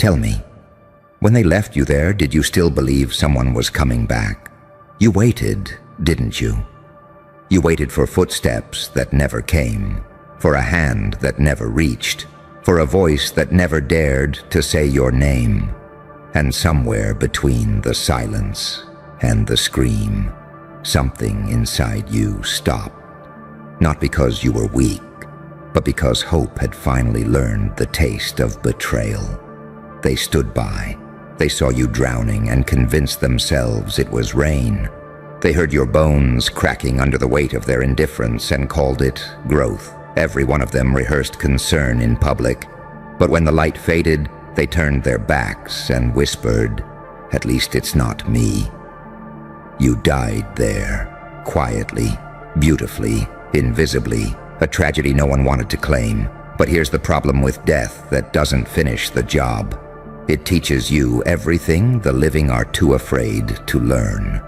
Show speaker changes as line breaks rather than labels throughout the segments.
Tell me, when they left you there, did you still believe someone was coming back? You waited, didn't you? You waited for footsteps that never came, for a hand that never reached, for a voice that never dared to say your name. And somewhere between the silence and the scream, something inside you stopped. Not because you were weak, but because hope had finally learned the taste of betrayal. They stood by. They saw you drowning and convinced themselves it was rain. They heard your bones cracking under the weight of their indifference and called it growth. Every one of them rehearsed concern in public. But when the light faded, they turned their backs and whispered, "At least it's not me." You died there, quietly, beautifully, invisibly, a tragedy no one wanted to claim. But here's the problem with death that doesn't finish the job. It teaches you everything the living are too afraid to learn.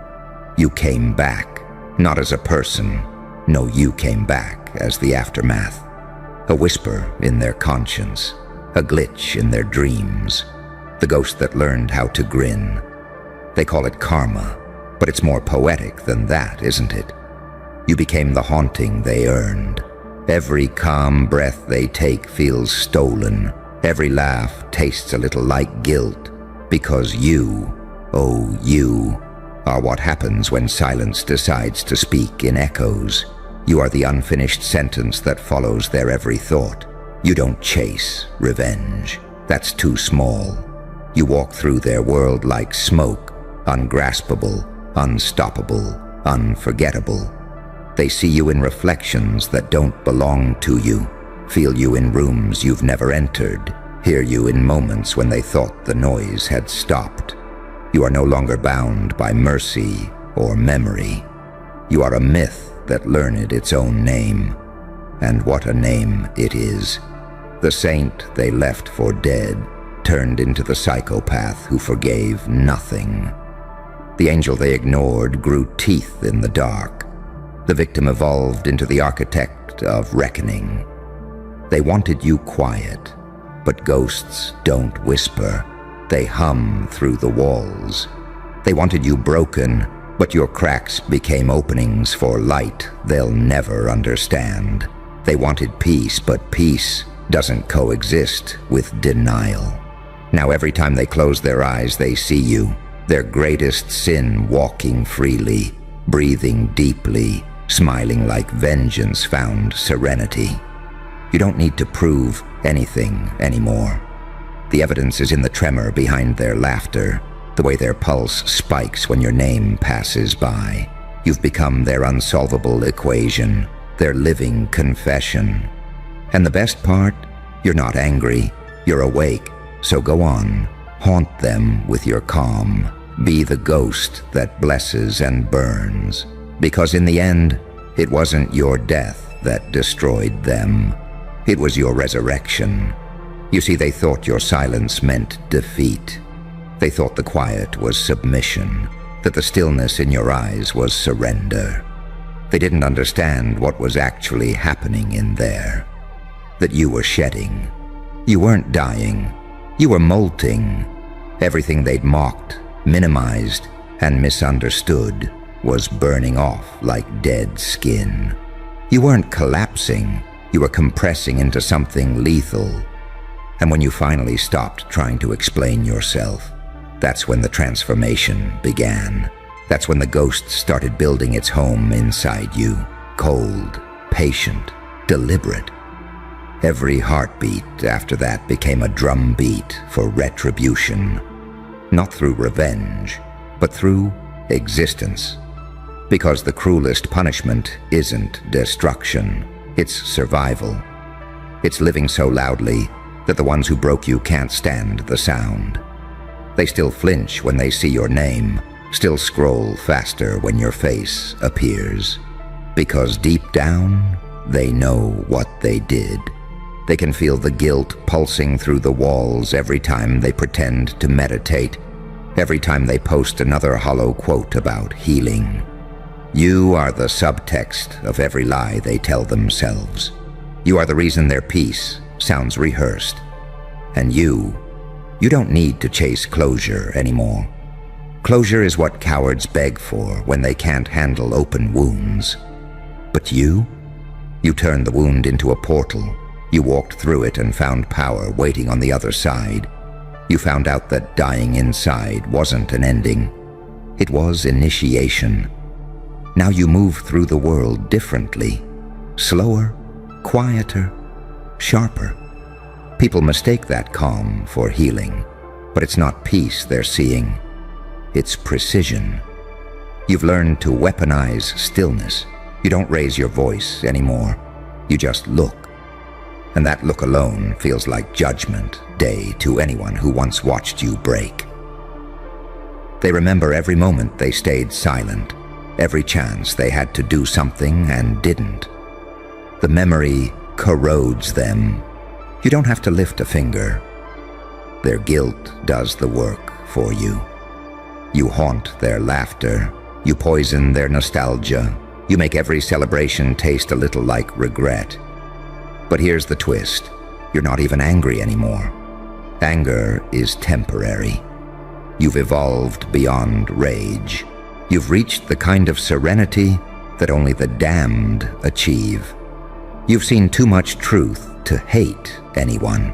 You came back, not as a person. No, you came back as the aftermath. A whisper in their conscience, a glitch in their dreams, the ghost that learned how to grin. They call it karma, but it's more poetic than that, isn't it? You became the haunting they earned. Every calm breath they take feels stolen. Every laugh tastes a little like guilt, because you, oh you, are what happens when silence decides to speak in echoes. You are the unfinished sentence that follows their every thought. You don't chase revenge. That's too small. You walk through their world like smoke, ungraspable, unstoppable, unforgettable. They see you in reflections that don't belong to you, feel you in rooms you've never entered, hear you in moments when they thought the noise had stopped. You are no longer bound by mercy or memory. You are a myth that learned its own name. And what a name it is. The saint they left for dead turned into the psychopath who forgave nothing. The angel they ignored grew teeth in the dark. The victim evolved into the architect of reckoning. They wanted you quiet, but ghosts don't whisper. They hum through the walls. They wanted you broken, but your cracks became openings for light they'll never understand. They wanted peace, but peace doesn't coexist with denial. Now every time they close their eyes, they see you, their greatest sin, walking freely, breathing deeply, smiling like vengeance found serenity. You don't need to prove anything anymore. The evidence is in the tremor behind their laughter, the way their pulse spikes when your name passes by. You've become their unsolvable equation, their living confession. And the best part, you're not angry, you're awake, so go on, haunt them with your calm. Be the ghost that blesses and burns. Because in the end, it wasn't your death that destroyed them. It was your resurrection. You see, they thought your silence meant defeat. They thought the quiet was submission, that the stillness in your eyes was surrender. They didn't understand what was actually happening in there. That you were shedding. You weren't dying. You were molting. Everything they'd mocked, minimized, and misunderstood was burning off like dead skin. You weren't collapsing. You were compressing into something lethal. And when you finally stopped trying to explain yourself, that's when the transformation began. That's when the ghost started building its home inside you, cold, patient, deliberate. Every heartbeat after that became a drum beat for retribution, not through revenge, but through existence. Because the cruelest punishment isn't destruction, it's survival. It's living so loudly that the ones who broke you can't stand the sound. They still flinch when they see your name, still scroll faster when your face appears. Because deep down, they know what they did. They can feel the guilt pulsing through the walls every time they pretend to meditate, every time they post another hollow quote about healing. You are the subtext of every lie they tell themselves. You are the reason their piece sounds rehearsed. And you You don't need to chase closure anymore. Closure is what cowards beg for when they can't handle open wounds. But you turned the wound into a portal. You walked through it and found power waiting on the other side. You found out that dying inside wasn't an ending. It was initiation. Now you move through the world differently. Slower, quieter, sharper. People mistake that calm for healing, but it's not peace they're seeing. It's precision. You've learned to weaponize stillness. You don't raise your voice anymore. You just look. And that look alone feels like Judgment Day to anyone who once watched you break. They remember every moment they stayed silent, every chance they had to do something and didn't. The memory corrodes them. You don't have to lift a finger. Their guilt does the work for you. You haunt their laughter. You poison their nostalgia. You make every celebration taste a little like regret. But here's the twist. You're not even angry anymore. Anger is temporary. You've evolved beyond rage. You've reached the kind of serenity that only the damned achieve. You've seen too much truth to hate anyone.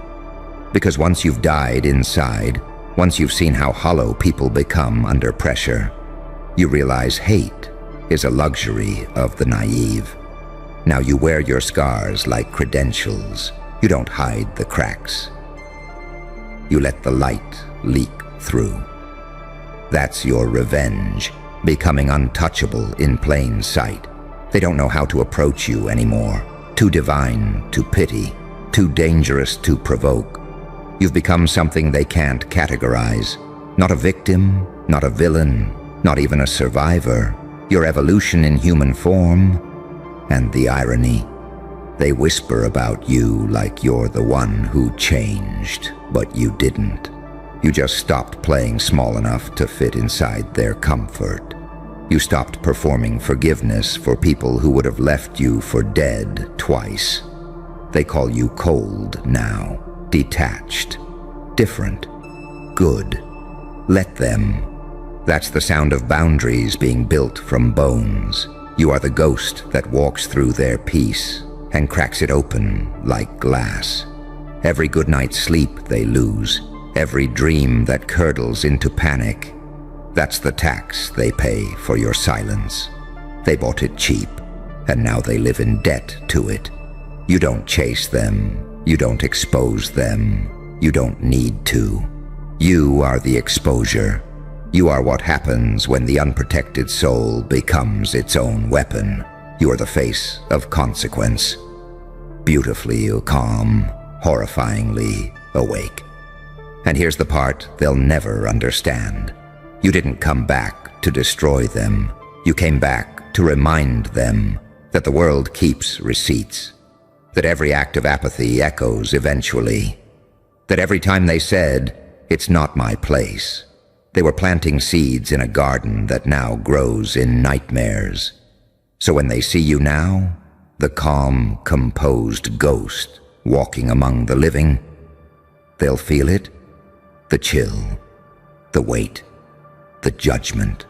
Because once you've died inside, once you've seen how hollow people become under pressure, you realize hate is a luxury of the naive. Now you wear your scars like credentials. You don't hide the cracks. You let the light leak through. That's your revenge, becoming untouchable in plain sight. They don't know how to approach you anymore. Too divine to pity, too dangerous to provoke. You've become something they can't categorize. Not a victim, not a villain, not even a survivor. Your evolution in human form, and the irony. They whisper about you like you're the one who changed, but you didn't. You just stopped playing small enough to fit inside their comfort. You stopped performing forgiveness for people who would have left you for dead twice. They call you cold now, detached, different, good. Let them. That's the sound of boundaries being built from bones. You are the ghost that walks through their peace and cracks it open like glass. Every good night's sleep they lose, every dream that curdles into panic. That's the tax they pay for your silence. They bought it cheap, and now they live in debt to it. You don't chase them, you don't expose them, you don't need to. You are the exposure. You are what happens when the unprotected soul becomes its own weapon. You are the face of consequence. Beautifully calm, horrifyingly awake. And here's the part they'll never understand. You didn't come back to destroy them. You came back to remind them that the world keeps receipts, that every act of apathy echoes eventually, that every time they said, "It's not my place," they were planting seeds in a garden that now grows in nightmares. So when they see you now, the calm, composed ghost walking among the living, they'll feel it, the chill, the weight, the judgment,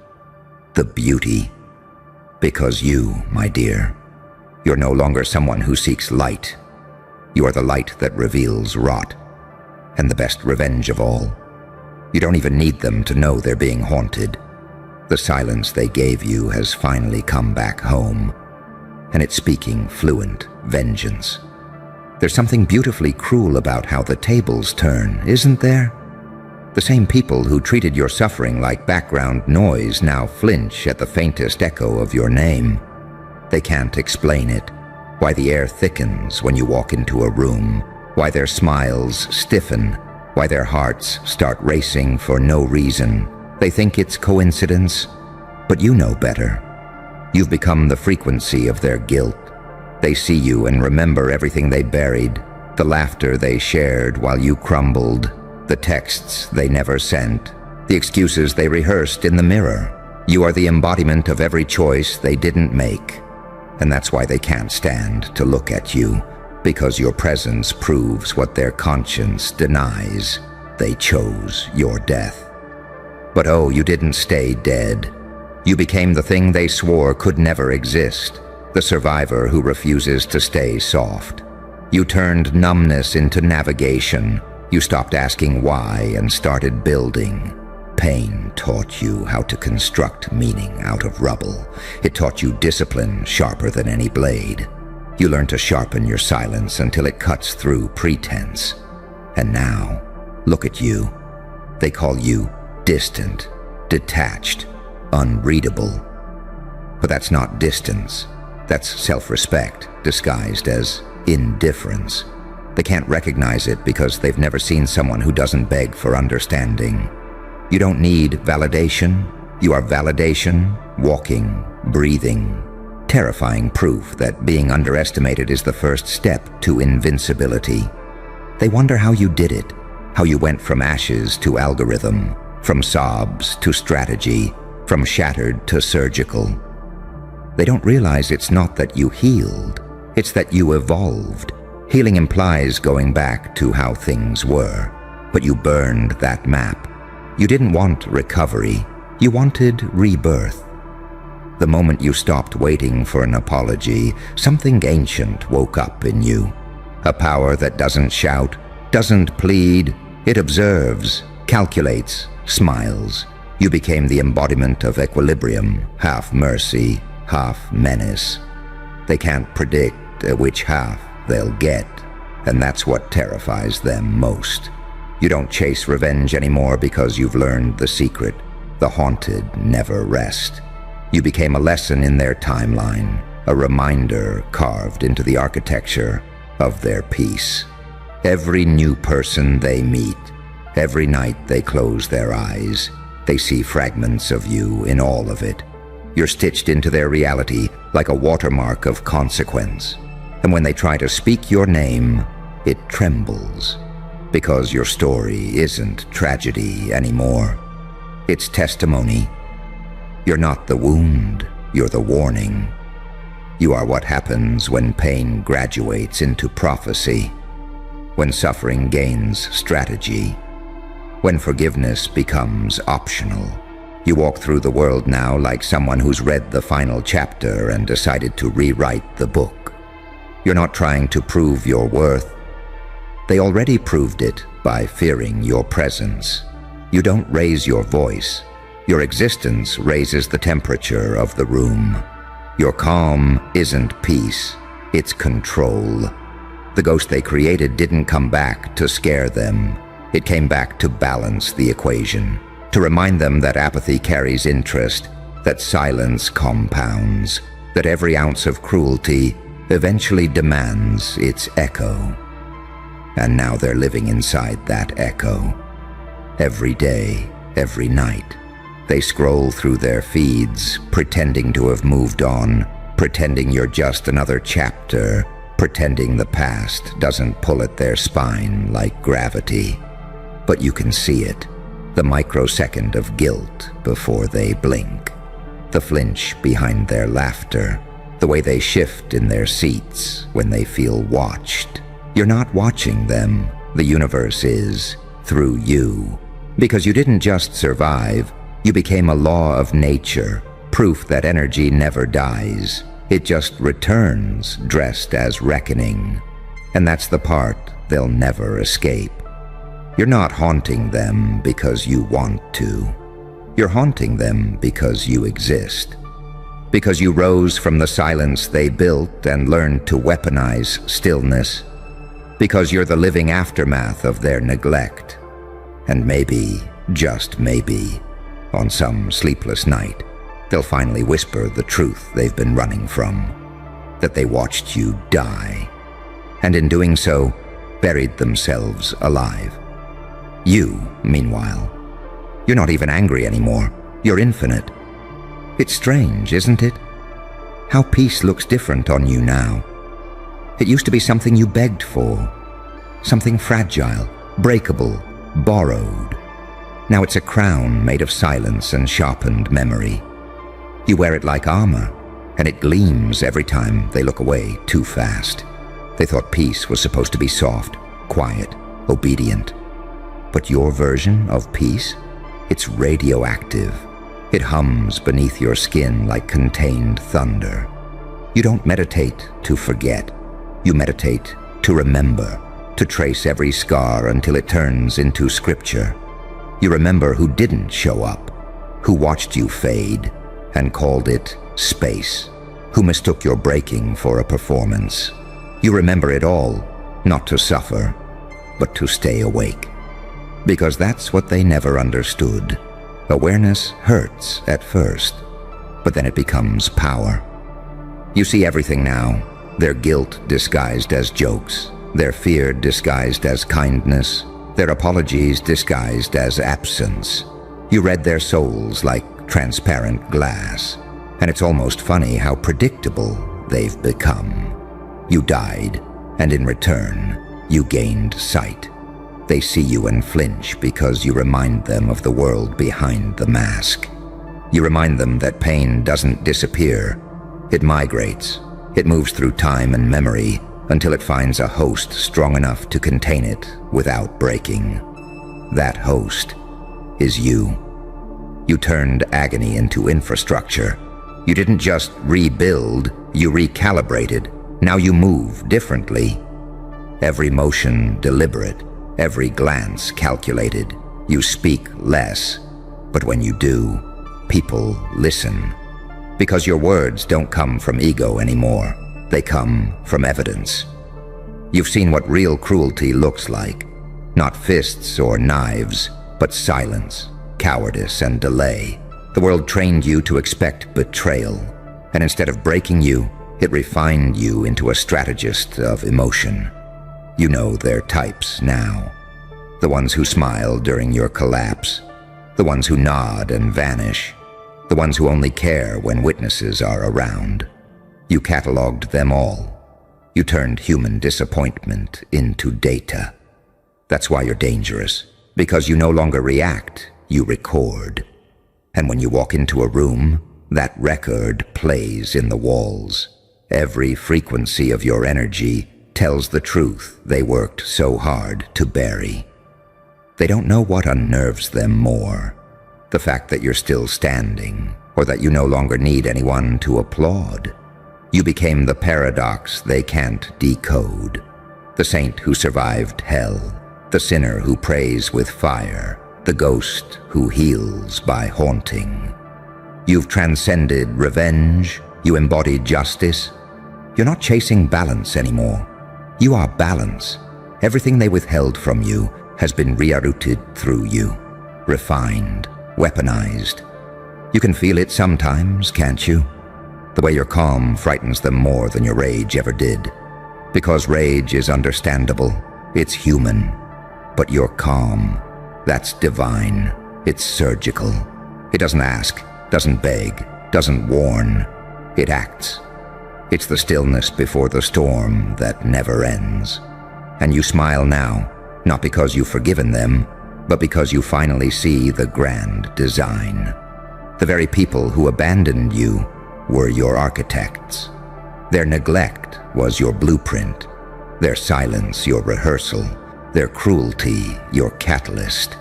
the beauty. Because you, my dear, you're no longer someone who seeks light. You are the light that reveals rot, and the best revenge of all. You don't even need them to know they're being haunted. The silence they gave you has finally come back home, and it's speaking fluent vengeance. There's something beautifully cruel about how the tables turn, isn't there? The same people who treated your suffering like background noise now flinch at the faintest echo of your name. They can't explain it, why the air thickens when you walk into a room, why their smiles stiffen, why their hearts start racing for no reason. They think it's coincidence, but you know better. You've become the frequency of their guilt. They see you and remember everything they buried, the laughter they shared while you crumbled, the texts they never sent, the excuses they rehearsed in the mirror. You are the embodiment of every choice they didn't make, and that's why they can't stand to look at you, because your presence proves what their conscience denies. they chose your death. But oh, you didn't stay dead. You became the thing they swore could never exist, the survivor who refuses to stay soft. You turned numbness into navigation. You stopped asking why and started building. Pain taught you how to construct meaning out of rubble. It taught you discipline sharper than any blade. You learned to sharpen your silence until it cuts through pretense. And now, look at you. They call you distant, detached, unreadable. But that's not distance. That's self-respect disguised as indifference. They can't recognize it because they've never seen someone who doesn't beg for understanding. You don't need validation. You are validation, walking, breathing. Terrifying proof that being underestimated is the first step to invincibility. They wonder how you did it, how you went from ashes to algorithm, from sobs to strategy, from shattered to surgical. They don't realize it's not that you healed, it's that you evolved. Healing implies going back to how things were, but you burned that map. You didn't want recovery, you wanted rebirth. The moment you stopped waiting for an apology, something ancient woke up in you. A power that doesn't shout, doesn't plead, it observes, calculates, smiles. You became the embodiment of equilibrium, half mercy, half menace. They can't predict which half they'll get, and that's what terrifies them most. You don't chase revenge anymore because you've learned the secret. The haunted never rest. You became a lesson in their timeline, a reminder carved into the architecture of their peace. Every new person they meet, every night they close their eyes, they see fragments of you in all of it. You're stitched into their reality like a watermark of consequence. And when they try to speak your name, it trembles. Because your story isn't tragedy anymore. It's testimony. You're not the wound, you're the warning. You are what happens when pain graduates into prophecy, when suffering gains strategy, when forgiveness becomes optional. You walk through the world now like someone who's read the final chapter and decided to rewrite the book. You're not trying to prove your worth. They already proved it by fearing your presence. You don't raise your voice. Your existence raises the temperature of the room. Your calm isn't peace, it's control. The ghost they created didn't come back to scare them. It came back to balance the equation, to remind them that apathy carries interest, that silence compounds, that every ounce of cruelty eventually demands its echo. And now they're living inside that echo. Every day, every night, they scroll through their feeds, pretending to have moved on, pretending you're just another chapter, pretending the past doesn't pull at their spine like gravity. But you can see it, the microsecond of guilt before they blink, the flinch behind their laughter, the way they shift in their seats when they feel watched. You're not watching them, the universe is, through you. Because you didn't just survive, you became a law of nature, proof that energy never dies. It just returns, dressed as reckoning. And that's the part they'll never escape. You're not haunting them because you want to. You're haunting them because you exist. Because you rose from the silence they built and learned to weaponize stillness. Because you're the living aftermath of their neglect. And maybe, just maybe, on some sleepless night, they'll finally whisper the truth they've been running from, that they watched you die, and in doing so, buried themselves alive. You, meanwhile, you're not even angry anymore. You're infinite. It's strange, isn't it? How peace looks different on you now. It used to be something you begged for, something fragile, breakable, borrowed. Now it's a crown made of silence and sharpened memory. You wear it like armor, and it gleams every time they look away too fast. They thought peace was supposed to be soft, quiet, obedient. But your version of peace? It's radioactive. It hums beneath your skin like contained thunder. You don't meditate to forget. You meditate to remember, to trace every scar until it turns into scripture. You remember who didn't show up, who watched you fade and called it space, who mistook your breaking for a performance. You remember it all, not to suffer, but to stay awake. Because that's what they never understood. Awareness hurts at first, but then it becomes power. You see everything now, their guilt disguised as jokes, their fear disguised as kindness, their apologies disguised as absence. You read their souls like transparent glass, and it's almost funny how predictable they've become. You died, and in return, you gained sight. They see you and flinch because you remind them of the world behind the mask. You remind them that pain doesn't disappear. It migrates. It moves through time and memory until it finds a host strong enough to contain it without breaking. That host is you. You turned agony into infrastructure. You didn't just rebuild, you recalibrated. Now you move differently. Every motion deliberate, every glance calculated. You speak less, but when you do, people listen. Because your words don't come from ego anymore. They come from evidence. You've seen what real cruelty looks like. Not fists or knives, but silence, cowardice, and delay. The world trained you to expect betrayal, and instead of breaking you, it refined you into a strategist of emotion. You know their types now. The ones who smile during your collapse. The ones who nod and vanish. The ones who only care when witnesses are around. You cataloged them all. You turned human disappointment into data. That's why you're dangerous, because you no longer react, you record. And when you walk into a room, that record plays in the walls. Every frequency of your energy tells the truth they worked so hard to bury. They don't know what unnerves them more. The fact that you're still standing, or that you no longer need anyone to applaud. You became the paradox they can't decode. The saint who survived hell, the sinner who prays with fire, the ghost who heals by haunting. You've transcended revenge, you embodied justice. You're not chasing balance anymore. You are balance. Everything they withheld from you has been rerouted through you, refined, weaponized. You can feel it sometimes, can't you? The way your calm frightens them more than your rage ever did. Because rage is understandable, it's human. But your calm, that's divine. It's surgical. It doesn't ask, doesn't beg, doesn't warn. It acts. It's the stillness before the storm that never ends. And you smile now, not because you've forgiven them, but because you finally see the grand design. The very people who abandoned you were your architects. Their neglect was your blueprint. Their silence your rehearsal. Their cruelty your catalyst.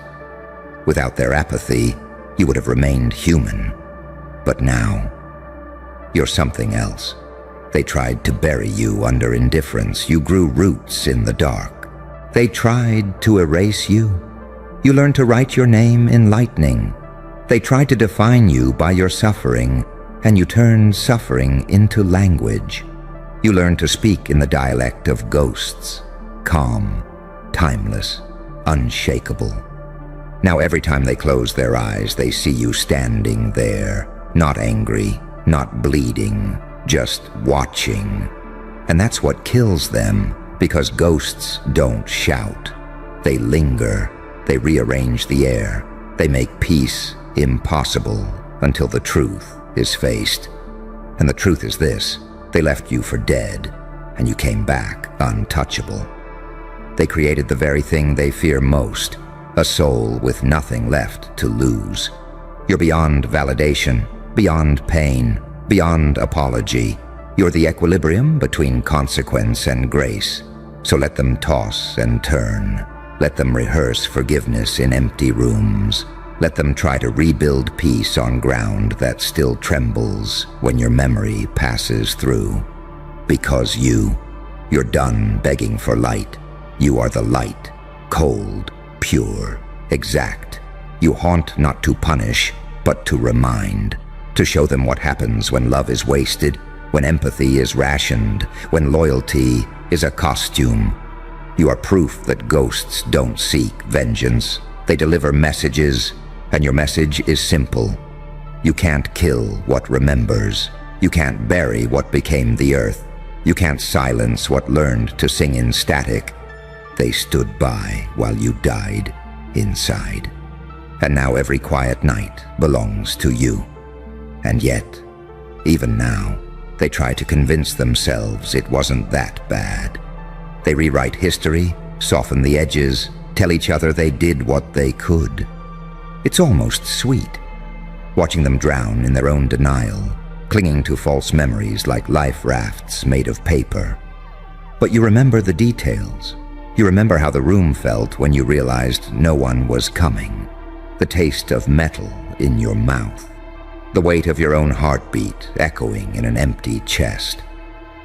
Without their apathy, you would have remained human. But now, you're something else. They tried to bury you under indifference. You grew roots in the dark. They tried to erase you. You learned to write your name in lightning. They tried to define you by your suffering, and you turned suffering into language. You learned to speak in the dialect of ghosts, calm, timeless, unshakable. Now every time they close their eyes, they see you standing there, not angry, not bleeding, just watching. And that's what kills them, because ghosts don't shout. They linger, they rearrange the air, they make peace impossible until the truth is faced. And the truth is this: they left you for dead, and you came back untouchable. They created the very thing they fear most, a soul with nothing left to lose. You're beyond validation, beyond pain, beyond apology. You're the equilibrium between consequence and grace. So let them toss and turn. Let them rehearse forgiveness in empty rooms. Let them try to rebuild peace on ground that still trembles when your memory passes through. Because you're done begging for light. You are the light, cold, pure, exact. You haunt not to punish, but to remind, to show them what happens when love is wasted, when empathy is rationed, when loyalty is a costume. You are proof that ghosts don't seek vengeance. They deliver messages, and your message is simple. You can't kill what remembers. You can't bury what became the earth. You can't silence what learned to sing in static. They stood by while you died inside. And now every quiet night belongs to you. And yet, even now, they try to convince themselves it wasn't that bad. They rewrite history, soften the edges, tell each other they did what they could. It's almost sweet, watching them drown in their own denial, clinging to false memories like life rafts made of paper. But you remember the details. You remember how the room felt when you realized no one was coming. The taste of metal in your mouth. The weight of your own heartbeat echoing in an empty chest.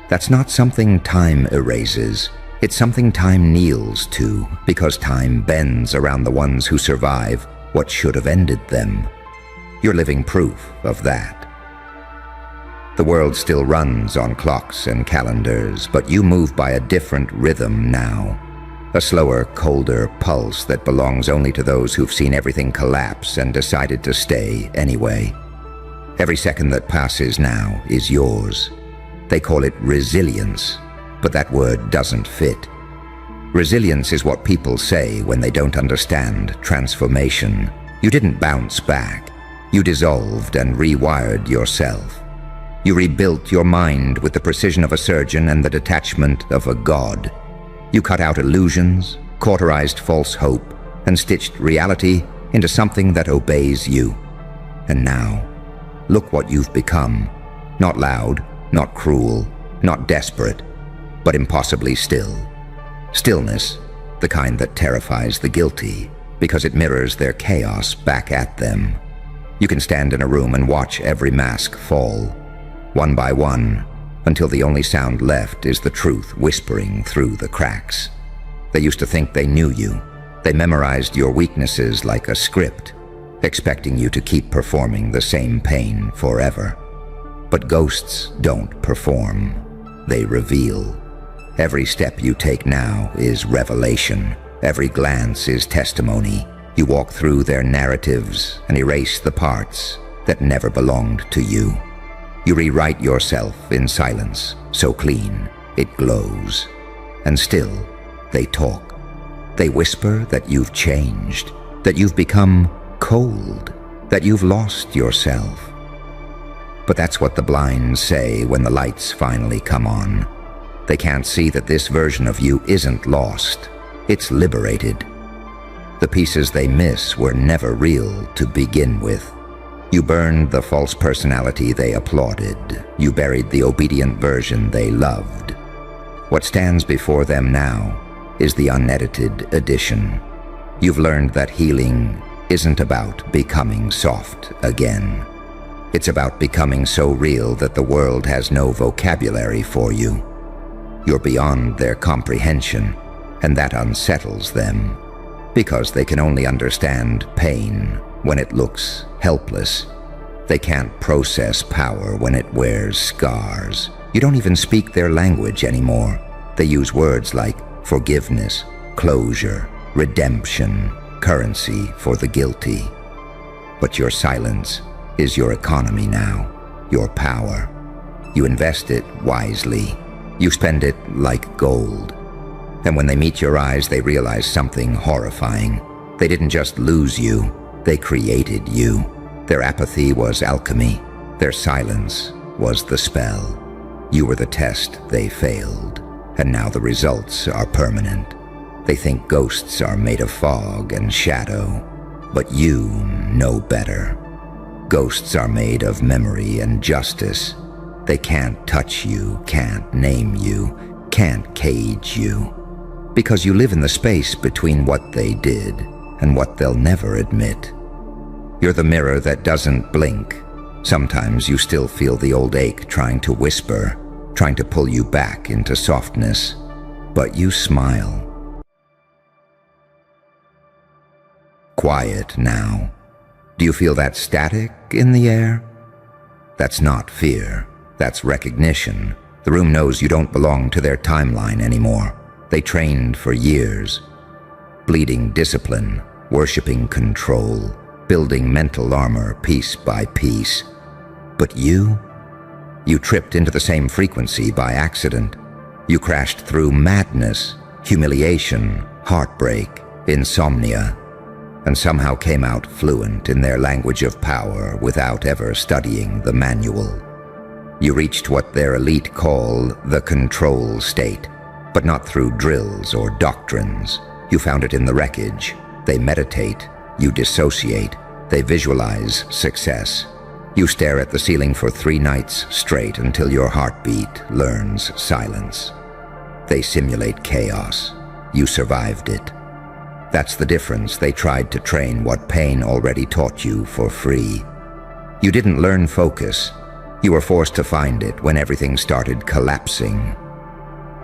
That's not something time erases. It's something time kneels to, because time bends around the ones who survive what should have ended them. You're living proof of that. The world still runs on clocks and calendars, but you move by a different rhythm now. A slower, colder pulse that belongs only to those who've seen everything collapse and decided to stay anyway. Every second that passes now is yours. They call it resilience, but that word doesn't fit. Resilience is what people say when they don't understand transformation. You didn't bounce back. You dissolved and rewired yourself. You rebuilt your mind with the precision of a surgeon and the detachment of a god. You cut out illusions, cauterized false hope, and stitched reality into something that obeys you. And now, look what you've become. Not loud, not cruel, not desperate, but impossibly still. Stillness, the kind that terrifies the guilty, because it mirrors their chaos back at them. You can stand in a room and watch every mask fall, one by one, until the only sound left is the truth whispering through the cracks. They used to think they knew you. They memorized your weaknesses like a script, expecting you to keep performing the same pain forever. But ghosts don't perform. They reveal. Every step you take now is revelation. Every glance is testimony. You walk through their narratives and erase the parts that never belonged to you. You rewrite yourself in silence, so clean, it glows. And still, they talk. They whisper that you've changed, that you've become cold, that you've lost yourself. But that's what the blind say when the lights finally come on. They can't see that this version of you isn't lost, it's liberated. The pieces they miss were never real to begin with. You burned the false personality they applauded. You buried the obedient version they loved. What stands before them now is the unedited edition. You've learned that healing isn't about becoming soft again. It's about becoming so real that the world has no vocabulary for you. You're beyond their comprehension, and that unsettles them, because they can only understand pain when it looks helpless. They can't process power when it wears scars. You don't even speak their language anymore. They use words like forgiveness, closure, redemption, currency for the guilty. But your silence is your economy now, your power. You invest it wisely. You spend it like gold. And when they meet your eyes, they realize something horrifying. They didn't just lose you, they created you. Their apathy was alchemy. Their silence was the spell. You were the test they failed, and now the results are permanent. They think ghosts are made of fog and shadow, but you know better. Ghosts are made of memory and justice. They can't touch you, can't name you, can't cage you. Because you live in the space between what they did and what they'll never admit. You're the mirror that doesn't blink. Sometimes you still feel the old ache trying to whisper, trying to pull you back into softness. But you smile. Quiet now. Do you feel that static in the air? That's not fear. That's recognition. The room knows you don't belong to their timeline anymore. They trained for years. Bleeding discipline, worshipping control, building mental armor piece by piece. But you tripped into the same frequency by accident. You crashed through madness, humiliation, heartbreak, insomnia, and somehow came out fluent in their language of power without ever studying the manual. You reached what their elite call the control state, but not through drills or doctrines. You found it in the wreckage. They meditate, you dissociate, they visualize success. You stare at the ceiling for 3 nights straight until your heartbeat learns silence. They simulate chaos. You survived it. That's the difference. They tried to train what pain already taught you for free. You didn't learn focus. You were forced to find it when everything started collapsing.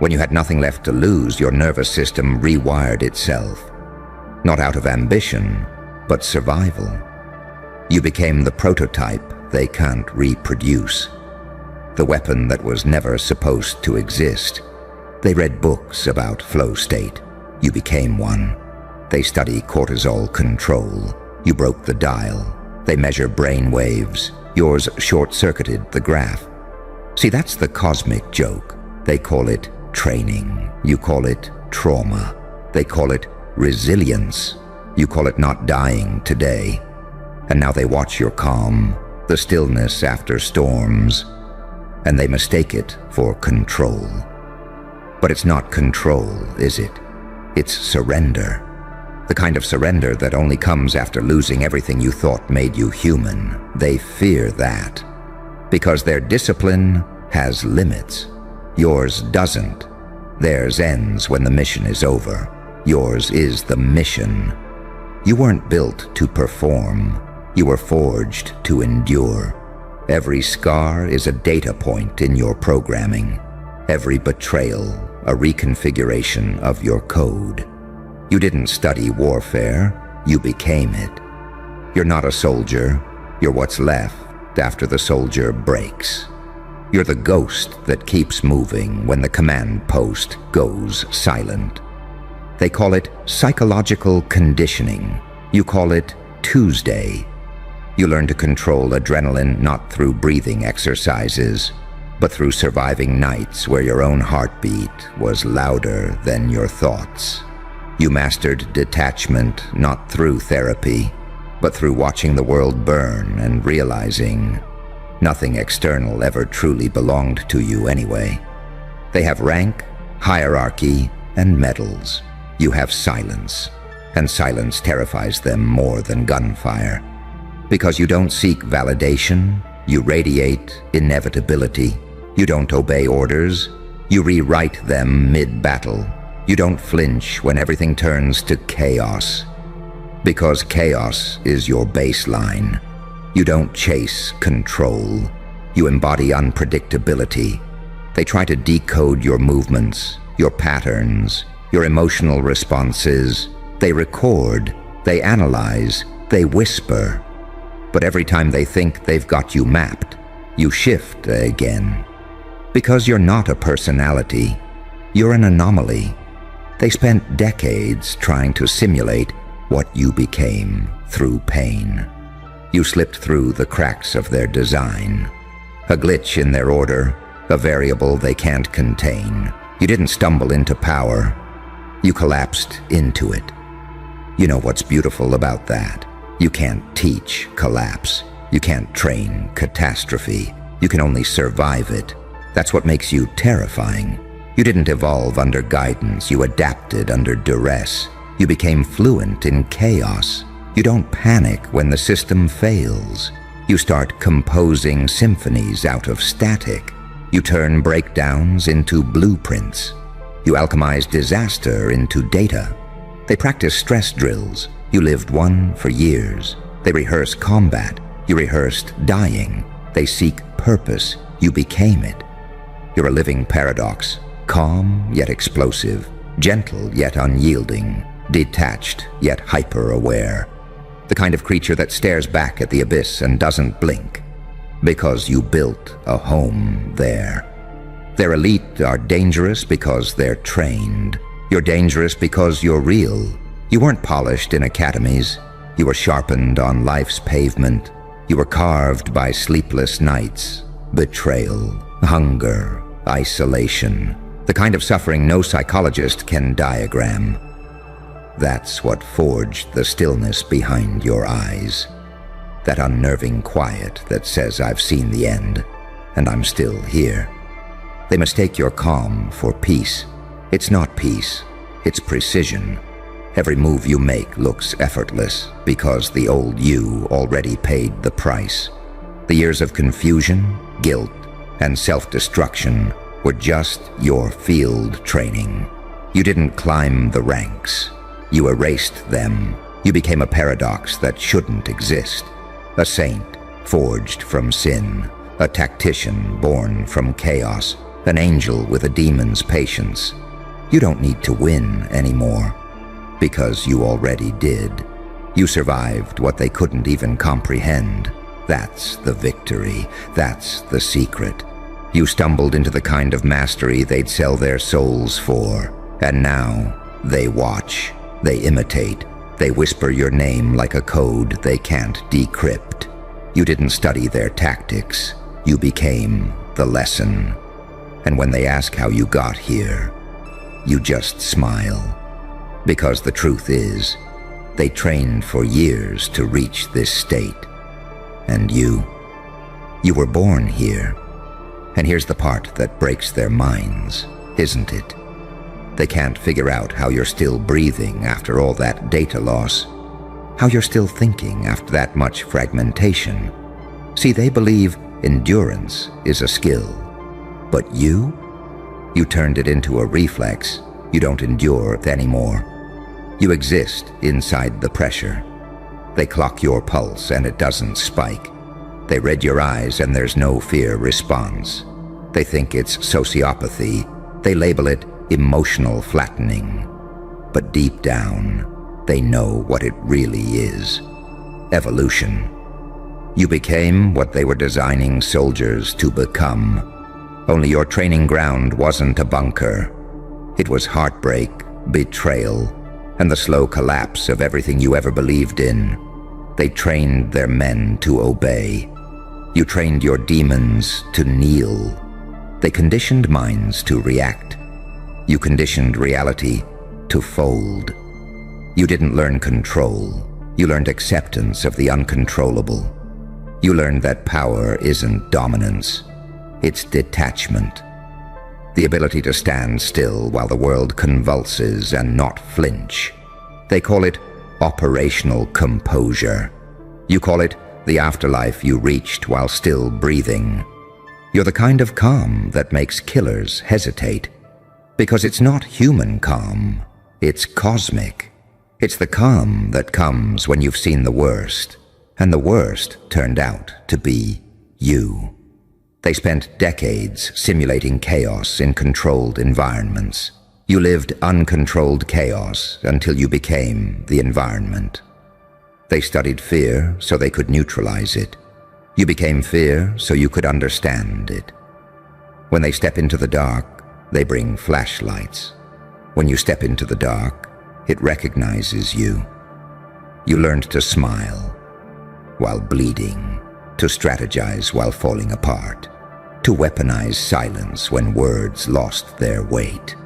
When you had nothing left to lose, your nervous system rewired itself. Not out of ambition, but survival. You became the prototype they can't reproduce. The weapon that was never supposed to exist. They read books about flow state. You became one. They study cortisol control. You broke the dial. They measure brain waves. Yours short-circuited the graph. See, that's the cosmic joke. They call it training. You call it trauma. They call it resilience. You call it not dying today. And now they watch your calm, the stillness after storms, and they mistake it for control. But it's not control, is it? It's surrender. The kind of surrender that only comes after losing everything you thought made you human. They fear that. Because their discipline has limits. Yours doesn't. Theirs ends when the mission is over. Yours is the mission. You weren't built to perform. You were forged to endure. Every scar is a data point in your programming. Every betrayal, a reconfiguration of your code. You didn't study warfare, you became it. You're not a soldier, you're what's left after the soldier breaks. You're the ghost that keeps moving when the command post goes silent. They call it psychological conditioning. You call it Tuesday. You learn to control adrenaline not through breathing exercises, but through surviving nights where your own heartbeat was louder than your thoughts. You mastered detachment not through therapy, but through watching the world burn and realizing nothing external ever truly belonged to you anyway. They have rank, hierarchy, and medals. You have silence, and silence terrifies them more than gunfire. Because you don't seek validation, you radiate inevitability. You don't obey orders, you rewrite them mid-battle. You don't flinch when everything turns to chaos. Because chaos is your baseline. You don't chase control. You embody unpredictability. They try to decode your movements, your patterns, your emotional responses. They record, they analyze, they whisper. But every time they think they've got you mapped, you shift again. Because you're not a personality, you're an anomaly. They spent decades trying to simulate what you became through pain. You slipped through the cracks of their design. A glitch in their order, a variable they can't contain. You didn't stumble into power. You collapsed into it. You know what's beautiful about that? You can't teach collapse. You can't train catastrophe. You can only survive it. That's what makes you terrifying. You didn't evolve under guidance. You adapted under duress. You became fluent in chaos. You don't panic when the system fails. You start composing symphonies out of static. You turn breakdowns into blueprints. You alchemized disaster into data. They practiced stress drills. You lived one for years. They rehearse combat. You rehearsed dying. They seek purpose. You became it. You're a living paradox, calm yet explosive, gentle yet unyielding, detached yet hyper-aware. The kind of creature that stares back at the abyss and doesn't blink, because you built a home there. Their elite are dangerous because they're trained. You're dangerous because you're real. You weren't polished in academies. You were sharpened on life's pavement. You were carved by sleepless nights, betrayal, hunger, isolation, the kind of suffering no psychologist can diagram. That's what forged the stillness behind your eyes. That unnerving quiet that says I've seen the end, and I'm still here. They mistake your calm for peace. It's not peace, it's precision. Every move you make looks effortless because the old you already paid the price. The years of confusion, guilt, and self-destruction were just your field training. You didn't climb the ranks. You erased them. You became a paradox that shouldn't exist. A saint forged from sin. A tactician born from chaos. An angel with a demon's patience. You don't need to win anymore, because you already did. You survived what they couldn't even comprehend. That's the victory. That's the secret. You stumbled into the kind of mastery they'd sell their souls for. And now, they watch. They imitate. They whisper your name like a code they can't decrypt. You didn't study their tactics. You became the lesson. And when they ask how you got here, you just smile. Because the truth is, they trained for years to reach this state. And you were born here. And here's the part that breaks their minds, isn't it? They can't figure out how you're still breathing after all that data loss, how you're still thinking after that much fragmentation. See, they believe endurance is a skill. But you turned it into a reflex. You don't endure anymore. You exist inside the pressure. They clock your pulse and it doesn't spike. They read your eyes and there's no fear response. They think it's sociopathy. They label it emotional flattening. But deep down, they know what it really is. Evolution. You became what they were designing soldiers to become. Only your training ground wasn't a bunker. It was heartbreak, betrayal, and the slow collapse of everything you ever believed in. They trained their men to obey. You trained your demons to kneel. They conditioned minds to react. You conditioned reality to fold. You didn't learn control. You learned acceptance of the uncontrollable. You learned that power isn't dominance. It's detachment. The ability to stand still while the world convulses and not flinch. They call it operational composure. You call it the afterlife you reached while still breathing. You're the kind of calm that makes killers hesitate. Because it's not human calm, it's cosmic. It's the calm that comes when you've seen the worst, and the worst turned out to be you. They spent decades simulating chaos in controlled environments. You lived uncontrolled chaos until you became the environment. They studied fear so they could neutralize it. You became fear so you could understand it. When they step into the dark, they bring flashlights. When you step into the dark, it recognizes you. You learned to smile while bleeding, to strategize while falling apart, to weaponize silence when words lost their weight.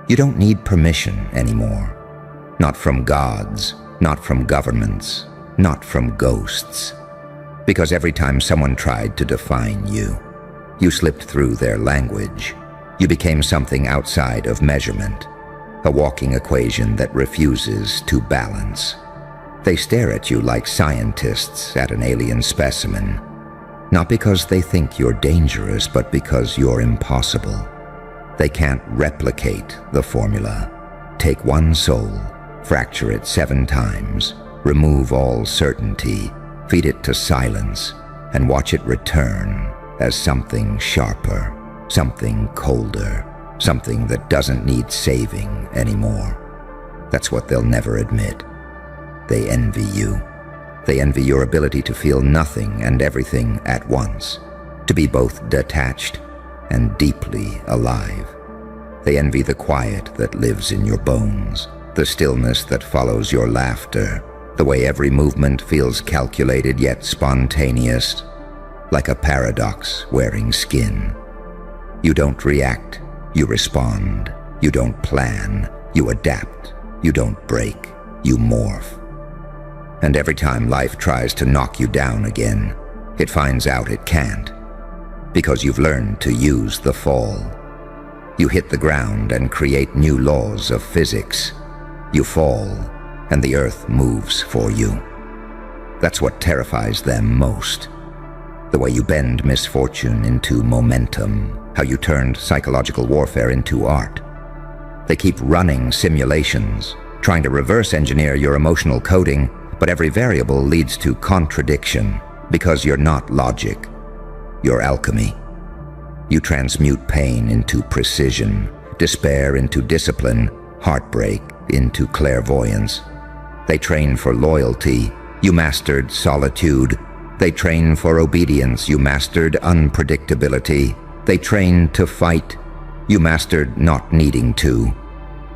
You don't need permission anymore. Not from gods, not from governments, not from ghosts. Because every time someone tried to define you, you slipped through their language. You became something outside of measurement, a walking equation that refuses to balance. They stare at you like scientists at an alien specimen, not because they think you're dangerous, but because you're impossible. They can't replicate the formula. Take one soul, fracture it 7 times, remove all certainty, feed it to silence, and watch it return as something sharper, something colder, something that doesn't need saving anymore. That's what they'll never admit. They envy you. They envy your ability to feel nothing and everything at once, to be both detached and deeply alive. They envy the quiet that lives in your bones, the stillness that follows your laughter, the way every movement feels calculated yet spontaneous, like a paradox wearing skin. You don't react, you respond. You don't plan, you adapt. You don't break, you morph. And every time life tries to knock you down again, it finds out it can't, because you've learned to use the fall. You hit the ground and create new laws of physics. You fall, and the earth moves for you. That's what terrifies them most. The way you bend misfortune into momentum, how you turned psychological warfare into art. They keep running simulations, trying to reverse engineer your emotional coding, but every variable leads to contradiction, because you're not logic, you're alchemy. You transmute pain into precision, despair into discipline, heartbreak into clairvoyance. They train for loyalty, you mastered solitude. They train for obedience, you mastered unpredictability. They train to fight, you mastered not needing to.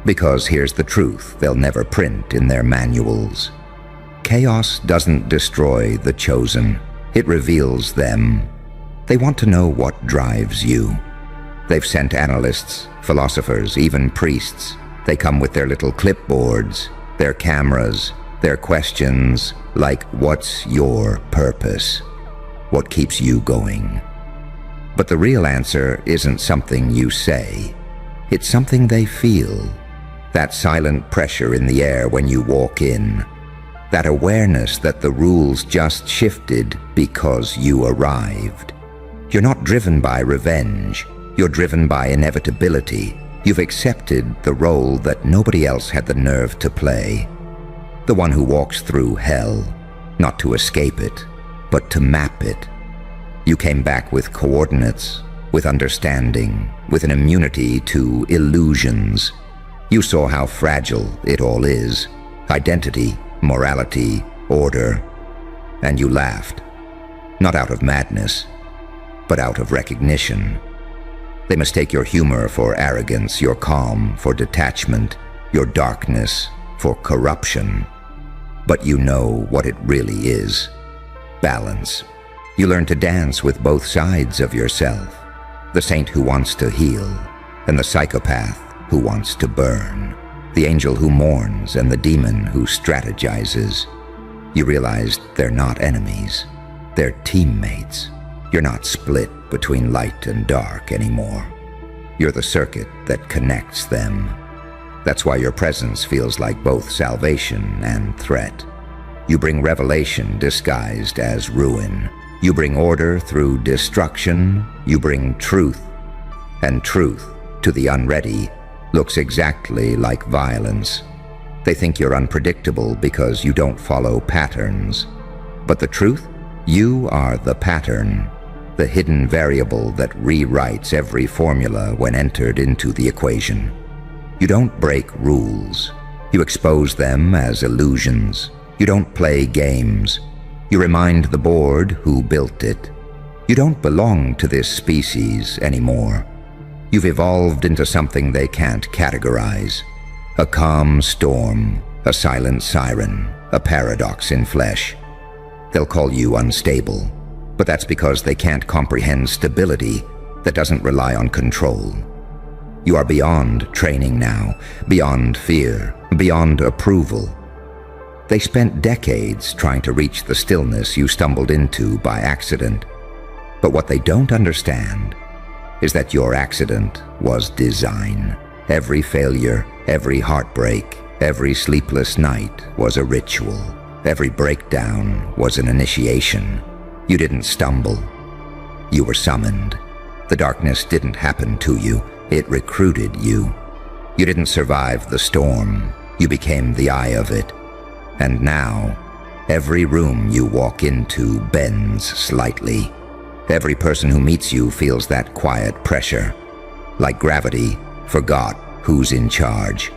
Because here's the truth they'll never print in their manuals. Chaos doesn't destroy the chosen, it reveals them. They want to know what drives you. They've sent analysts, philosophers, even priests. They come with their little clipboards, their cameras, their questions, like, what's your purpose? What keeps you going? But the real answer isn't something you say. It's something they feel. That silent pressure in the air when you walk in. That awareness that the rules just shifted because you arrived. You're not driven by revenge. You're driven by inevitability. You've accepted the role that nobody else had the nerve to play. The one who walks through hell, not to escape it, but to map it. You came back with coordinates, with understanding, with an immunity to illusions. You saw how fragile it all is. Identity, morality, order. And you laughed. Not out of madness, but out of recognition. They mistake your humor for arrogance, your calm for detachment, your darkness for corruption. But you know what it really is. Balance. You learn to dance with both sides of yourself. The saint who wants to heal, and the psychopath who wants to burn. The angel who mourns and the demon who strategizes. You realize they're not enemies. They're teammates. You're not split between light and dark anymore. You're the circuit that connects them. That's why your presence feels like both salvation and threat. You bring revelation disguised as ruin. You bring order through destruction. You bring truth. And truth, to the unready, looks exactly like violence. They think you're unpredictable because you don't follow patterns. But the truth? You are the pattern. The hidden variable that rewrites every formula when entered into the equation. You don't break rules. You expose them as illusions. You don't play games. You remind the board who built it. You don't belong to this species anymore. You've evolved into something they can't categorize. A calm storm, a silent siren, a paradox in flesh. They'll call you unstable. But that's because they can't comprehend stability that doesn't rely on control. You are beyond training now, beyond fear, beyond approval. They spent decades trying to reach the stillness you stumbled into by accident. But what they don't understand is that your accident was design. Every failure, every heartbreak, every sleepless night was a ritual. Every breakdown was an initiation. You didn't stumble. You were summoned. The darkness didn't happen to you. it recruited you. You didn't survive the storm. You became the eye of it. And now, every room you walk into bends slightly. Every person who meets you feels that quiet pressure. Like gravity forgot who's in charge.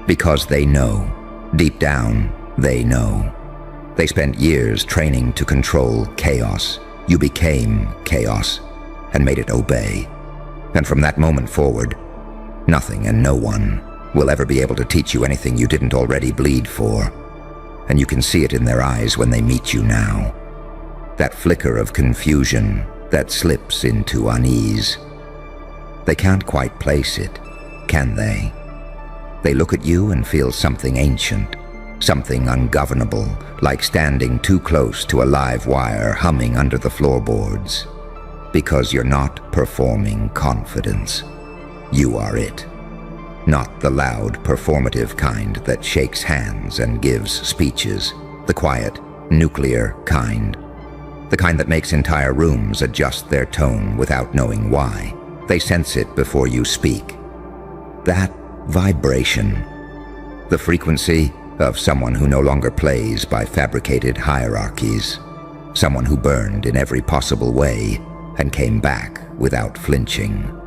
Because they know. Deep down, they know. They spent years training to control chaos. You became chaos and made it obey. And from that moment forward, nothing and no one will ever be able to teach you anything you didn't already bleed for. And you can see it in their eyes when they meet you now. That flicker of confusion that slips into unease. They can't quite place it, can they? They look at you and feel something ancient, something ungovernable, like standing too close to a live wire humming under the floorboards. Because you're not performing confidence. You are it. Not the loud, performative kind that shakes hands and gives speeches. The quiet, nuclear kind. The kind that makes entire rooms adjust their tone without knowing why. They sense it before you speak. That vibration. The frequency of someone who no longer plays by fabricated hierarchies. Someone who burned in every possible way and came back without flinching.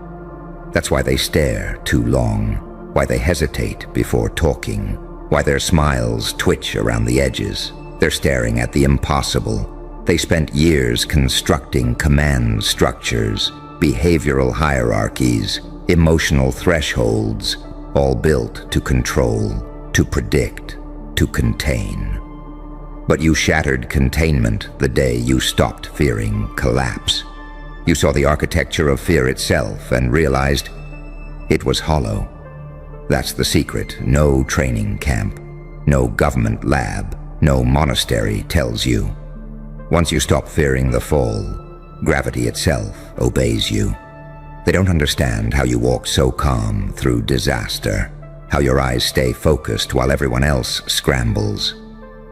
That's why they stare too long, why they hesitate before talking, why their smiles twitch around the edges. They're staring at the impossible. They spent years constructing command structures, behavioral hierarchies, emotional thresholds, all built to control, to predict, to contain. But you shattered containment the day you stopped fearing collapse. You saw the architecture of fear itself and realized it was hollow. That's the secret no training camp, no government lab, no monastery tells you. Once you stop fearing the fall, gravity itself obeys you. They don't understand how you walk so calm through disaster, how your eyes stay focused while everyone else scrambles.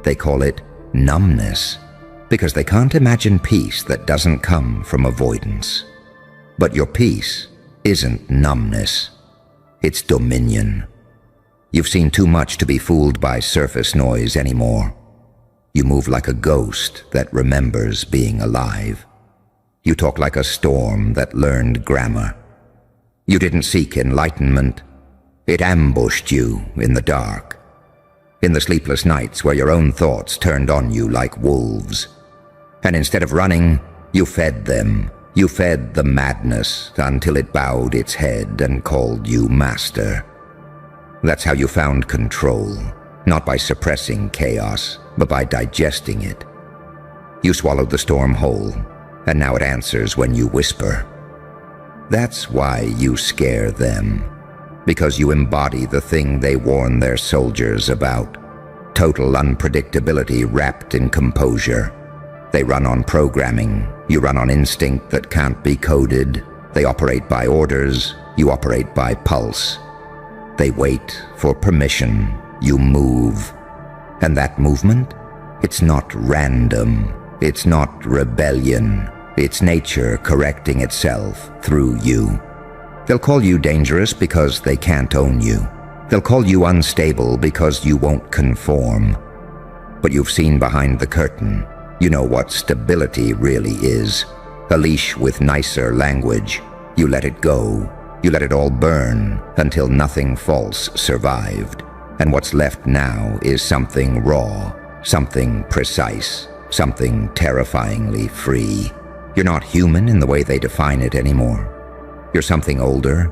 They call it numbness, because they can't imagine peace that doesn't come from avoidance. But your peace isn't numbness. It's dominion. You've seen too much to be fooled by surface noise anymore. You move like a ghost that remembers being alive. You talk like a storm that learned grammar. You didn't seek enlightenment. It ambushed you in the dark. In the sleepless nights where your own thoughts turned on you like wolves. And instead of running, you fed them. You fed the madness until it bowed its head and called you master. That's how you found control, not by suppressing chaos, but by digesting it. You swallowed the storm whole, and now it answers when you whisper. That's why you scare them, because you embody the thing they warn their soldiers about. Total unpredictability wrapped in composure. They run on programming. You run on instinct that can't be coded. They operate by orders. You operate by pulse. They wait for permission. You move. And that movement? It's not random. It's not rebellion. It's nature correcting itself through you. They'll call you dangerous because they can't own you. They'll call you unstable because you won't conform. But you've seen behind the curtain. You know what stability really is. A leash with nicer language. You let it go. You let it all burn until nothing false survived. And what's left now is something raw, something precise, something terrifyingly free. You're not human in the way they define it anymore. You're something older,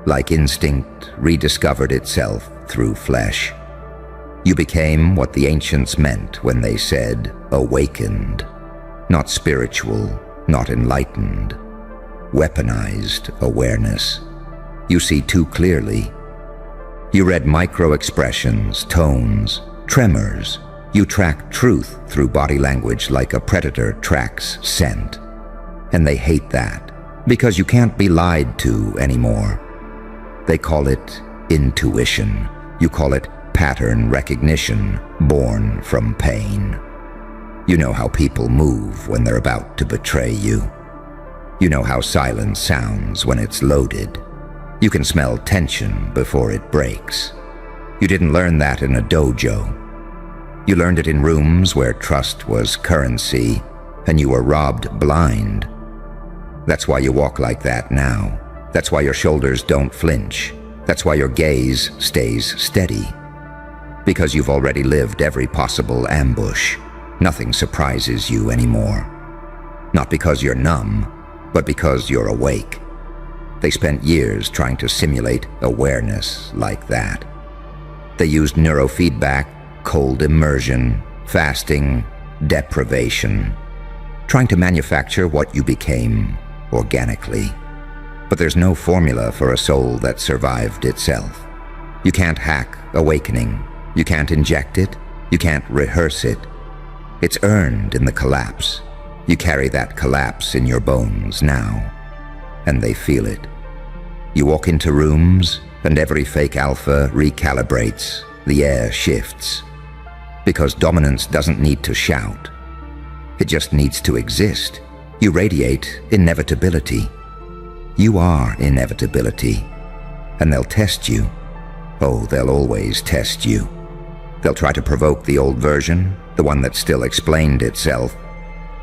like instinct rediscovered itself through flesh. You became what the ancients meant when they said awakened. Not spiritual, not enlightened. Weaponized awareness. You see too clearly. You read micro-expressions, tones, tremors. You track truth through body language like a predator tracks scent. And they hate that, because you can't be lied to anymore. They call it intuition. You call it pattern recognition, born from pain. You know how people move when they're about to betray you. You know how silence sounds when it's loaded. You can smell tension before it breaks. You didn't learn that in a dojo. You learned it in rooms where trust was currency and you were robbed blind. That's why you walk like that now. That's why your shoulders don't flinch. That's why your gaze stays steady. Because you've already lived every possible ambush. Nothing surprises you anymore. Not because you're numb, but because you're awake. They spent years trying to simulate awareness like that. They used neurofeedback, cold immersion, fasting, deprivation, trying to manufacture what you became organically. But there's no formula for a soul that survived itself. You can't hack awakening. You can't inject it. You can't rehearse it. It's earned in the collapse. You carry that collapse in your bones now, and they feel it. You walk into rooms, and every fake alpha recalibrates. The air shifts. Because dominance doesn't need to shout. It just needs to exist. You radiate inevitability. You are inevitability. And they'll test you. Oh, they'll always test you. They'll try to provoke the old version, the one that still explained itself.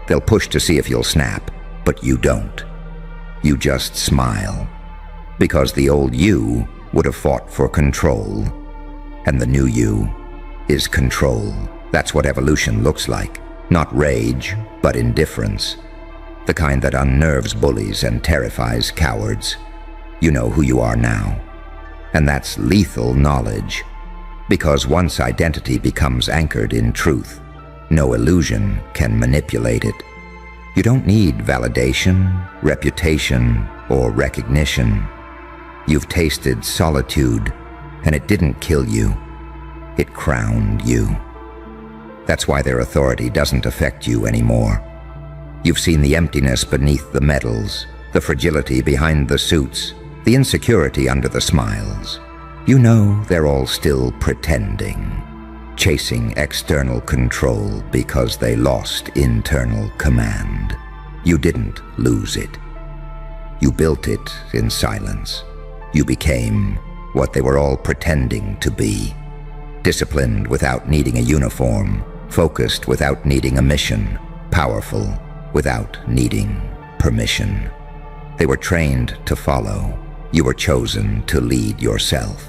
They'll push to see if you'll snap, but you don't. You just smile. Because the old you would have fought for control. And the new you is control. That's what evolution looks like. Not rage, but indifference. The kind that unnerves bullies and terrifies cowards. You know who you are now. And that's lethal knowledge. Because once identity becomes anchored in truth, no illusion can manipulate it. You don't need validation, reputation, or recognition. You've tasted solitude, and it didn't kill you. It crowned you. That's why their authority doesn't affect you anymore. You've seen the emptiness beneath the medals, the fragility behind the suits, the insecurity under the smiles. You know they're all still pretending, chasing external control because they lost internal command. You didn't lose it. You built it in silence. You became what they were all pretending to be. Disciplined without needing a uniform, focused without needing a mission, powerful without needing permission. They were trained to follow. You were chosen to lead yourself.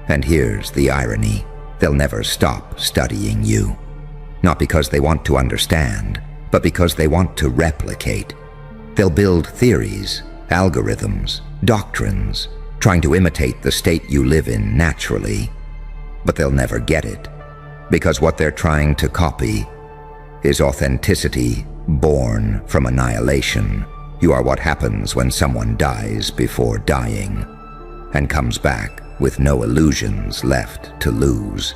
And here's the irony. They'll never stop studying you. Not because they want to understand, but because they want to replicate. They'll build theories, algorithms, doctrines, trying to imitate the state you live in naturally. But they'll never get it, because what they're trying to copy is authenticity born from annihilation. You are what happens when someone dies before dying, and comes back with no illusions left to lose.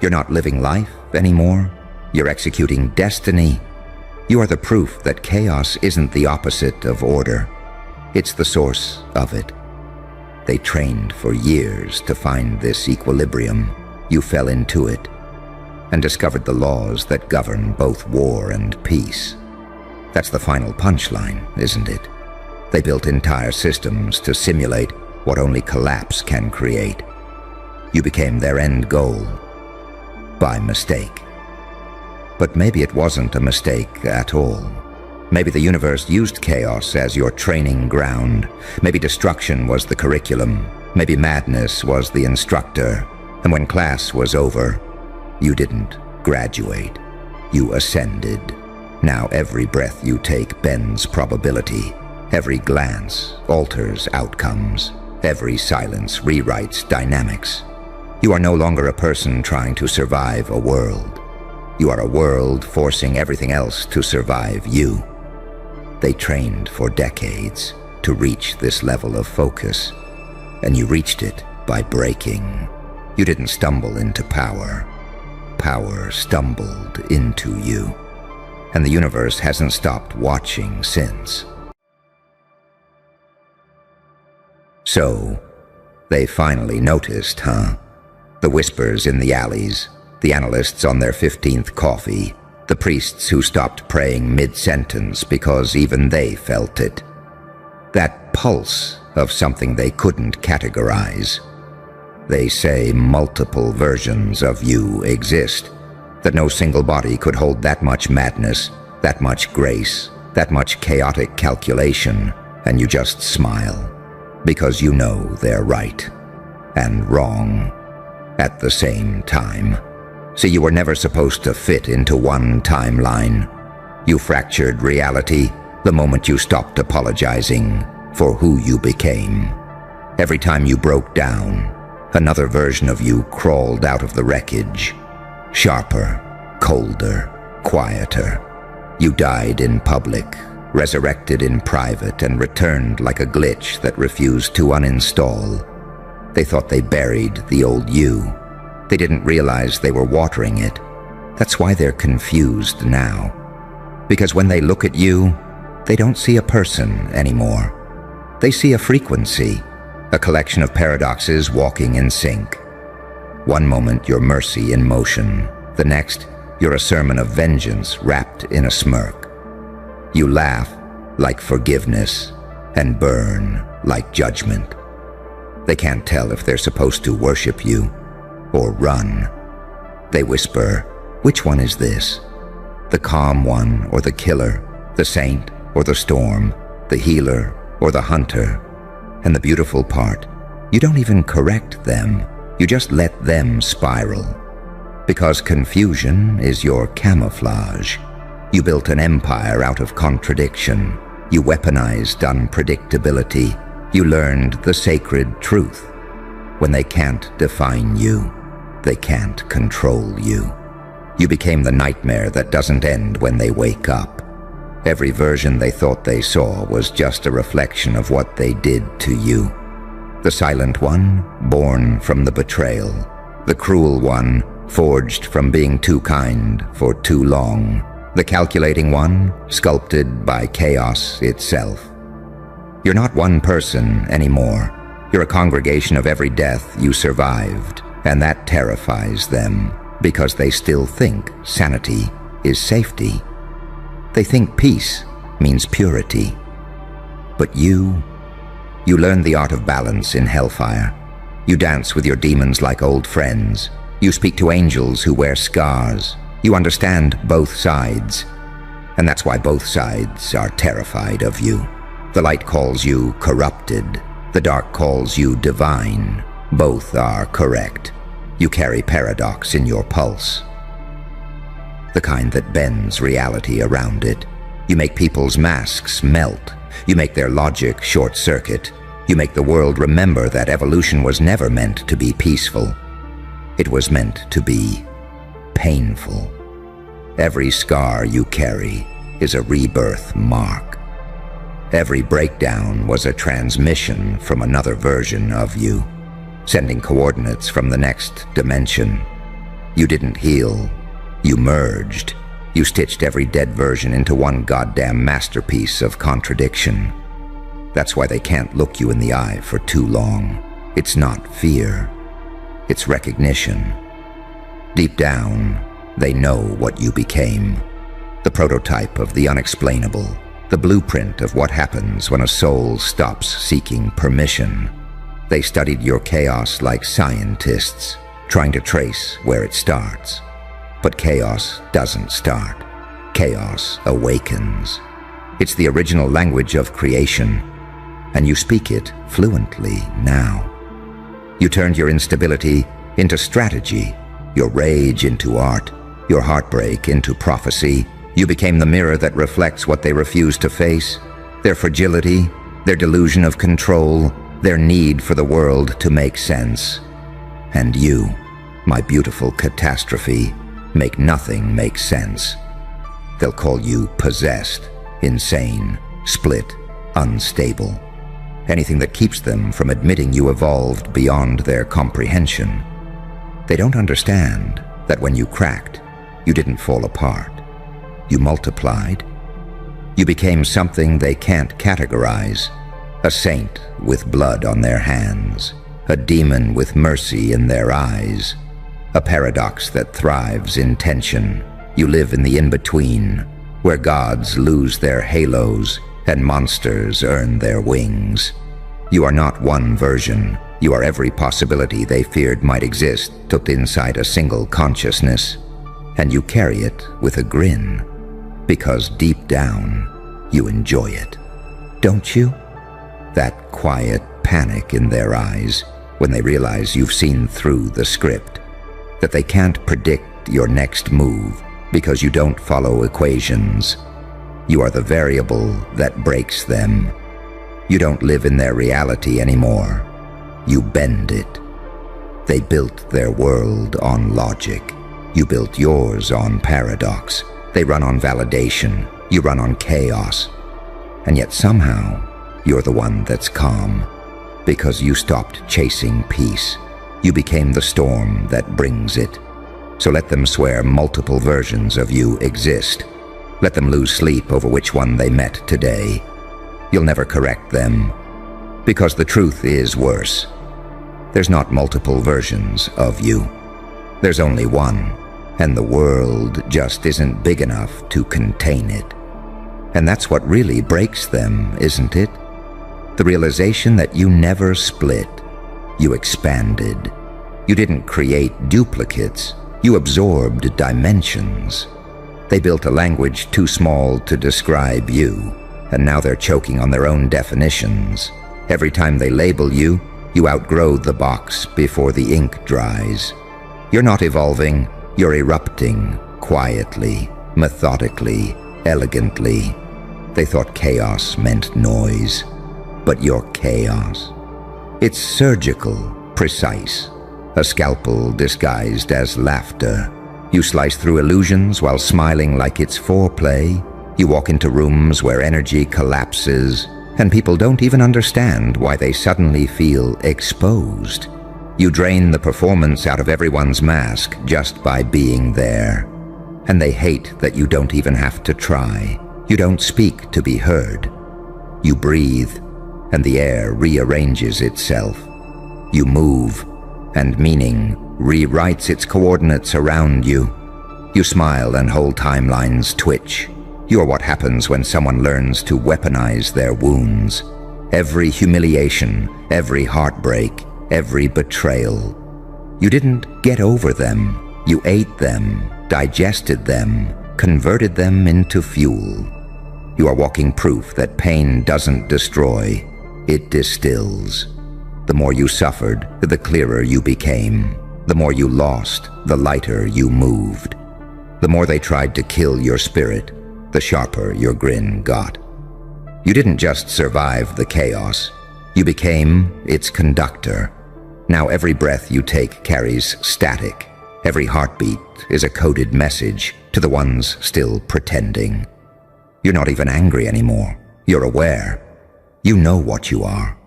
You're not living life anymore. You're executing destiny. You are the proof that chaos isn't the opposite of order. It's the source of it. They trained for years to find this equilibrium. You fell into it and discovered the laws that govern both war and peace. That's the final punchline, isn't it? They built entire systems to simulate what only collapse can create. You became their end goal by mistake. But maybe it wasn't a mistake at all. Maybe the universe used chaos as your training ground. Maybe destruction was the curriculum. Maybe madness was the instructor. And when class was over, you didn't graduate. You ascended. Now every breath you take bends probability. Every glance alters outcomes. Every silence rewrites dynamics. You are no longer a person trying to survive a world. You are a world forcing everything else to survive you. They trained for decades to reach this level of focus, and you reached it by breaking. You didn't stumble into power. Power stumbled into you. And the universe hasn't stopped watching since. So, they finally noticed, huh? The whispers in the alleys, the analysts on their 15th coffee, the priests who stopped praying mid-sentence because even they felt it. That pulse of something they couldn't categorize. They say multiple versions of you exist, that no single body could hold that much madness, that much grace, that much chaotic calculation, and you just smile, because you know they're right and wrong at the same time. See, you were never supposed to fit into one timeline. You fractured reality the moment you stopped apologizing for who you became. Every time you broke down, another version of you crawled out of the wreckage. Sharper, colder, quieter. You died in public, resurrected in private, and returned like a glitch that refused to uninstall. They thought they buried the old you. They didn't realize they were watering it. That's why they're confused now. Because when they look at you, they don't see a person anymore. They see a frequency, a collection of paradoxes walking in sync. One moment you're mercy in motion, the next you're a sermon of vengeance wrapped in a smirk. You laugh like forgiveness and burn like judgment. They can't tell if they're supposed to worship you or run. They whisper, which one is this? The calm one or the killer, the saint or the storm, the healer or the hunter? And the beautiful part, you don't even correct them, you just let them spiral. Because confusion is your camouflage. You built an empire out of contradiction. You weaponized unpredictability. You learned the sacred truth. When they can't define you, they can't control you. You became the nightmare that doesn't end when they wake up. Every version they thought they saw was just a reflection of what they did to you. The silent one, born from the betrayal. The cruel one, forged from being too kind for too long. The calculating one, sculpted by chaos itself. You're not one person anymore. You're a congregation of every death you survived, and that terrifies them, because they still think sanity is safety. They think peace means purity. But you learn the art of balance in hellfire. You dance with your demons like old friends. You speak to angels who wear scars. You understand both sides. And that's why both sides are terrified of you. The light calls you corrupted. The dark calls you divine. Both are correct. You carry paradox in your pulse. The kind that bends reality around it. You make people's masks melt. You make their logic short-circuit. You make the world remember that evolution was never meant to be peaceful. It was meant to be painful. Every scar you carry is a rebirth mark. Every breakdown was a transmission from another version of you, sending coordinates from the next dimension. You didn't heal. You merged. You stitched every dead version into one goddamn masterpiece of contradiction. That's why they can't look you in the eye for too long. It's not fear. It's recognition. Deep down, they know what you became. The prototype of the unexplainable. The blueprint of what happens when a soul stops seeking permission. They studied your chaos like scientists, trying to trace where it starts. But chaos doesn't start. Chaos awakens. It's the original language of creation, and you speak it fluently now. You turned your instability into strategy, your rage into art, your heartbreak into prophecy. You became the mirror that reflects what they refuse to face, their fragility, their delusion of control, their need for the world to make sense. And you, my beautiful catastrophe, make nothing make sense. They'll call you possessed, insane, split, unstable. Anything that keeps them from admitting you evolved beyond their comprehension. They don't understand that when you cracked, you didn't fall apart. You multiplied. You became something they can't categorize. A saint with blood on their hands. A demon with mercy in their eyes. A paradox that thrives in tension. You live in the in-between, where gods lose their halos and monsters earn their wings. You are not one version. You are every possibility they feared might exist, tucked inside a single consciousness. And you carry it with a grin, because deep down, you enjoy it. Don't you? That quiet panic in their eyes when they realize you've seen through the script, that they can't predict your next move because you don't follow equations. You are the variable that breaks them. You don't live in their reality anymore. You bend it. They built their world on logic. You built yours on paradox. They run on validation. You run on chaos. And yet somehow, you're the one that's calm, because you stopped chasing peace. You became the storm that brings it. So let them swear multiple versions of you exist. Let them lose sleep over which one they met today. You'll never correct them, because the truth is worse. There's not multiple versions of you. There's only one, and the world just isn't big enough to contain it. And that's what really breaks them, isn't it? The realization that you never split. You expanded. You didn't create duplicates. You absorbed dimensions. They built a language too small to describe you, and now they're choking on their own definitions. Every time they label you, you outgrow the box before the ink dries. You're not evolving, you're erupting, quietly, methodically, elegantly. They thought chaos meant noise, but you're chaos. It's surgical, precise, a scalpel disguised as laughter. You slice through illusions while smiling like it's foreplay. You walk into rooms where energy collapses, and people don't even understand why they suddenly feel exposed. You drain the performance out of everyone's mask just by being there. And they hate that you don't even have to try. You don't speak to be heard. You breathe, and the air rearranges itself. You move, and meaning rewrites its coordinates around you. You smile and whole timelines twitch. You're what happens when someone learns to weaponize their wounds. Every humiliation, every heartbreak, every betrayal. You didn't get over them. You ate them, digested them, converted them into fuel. You are walking proof that pain doesn't destroy, it distills. The more you suffered, the clearer you became. The more you lost, the lighter you moved. The more they tried to kill your spirit, the sharper your grin got. You didn't just survive the chaos. You became its conductor. Now every breath you take carries static. Every heartbeat is a coded message to the ones still pretending. You're not even angry anymore. You're aware. You know what you are.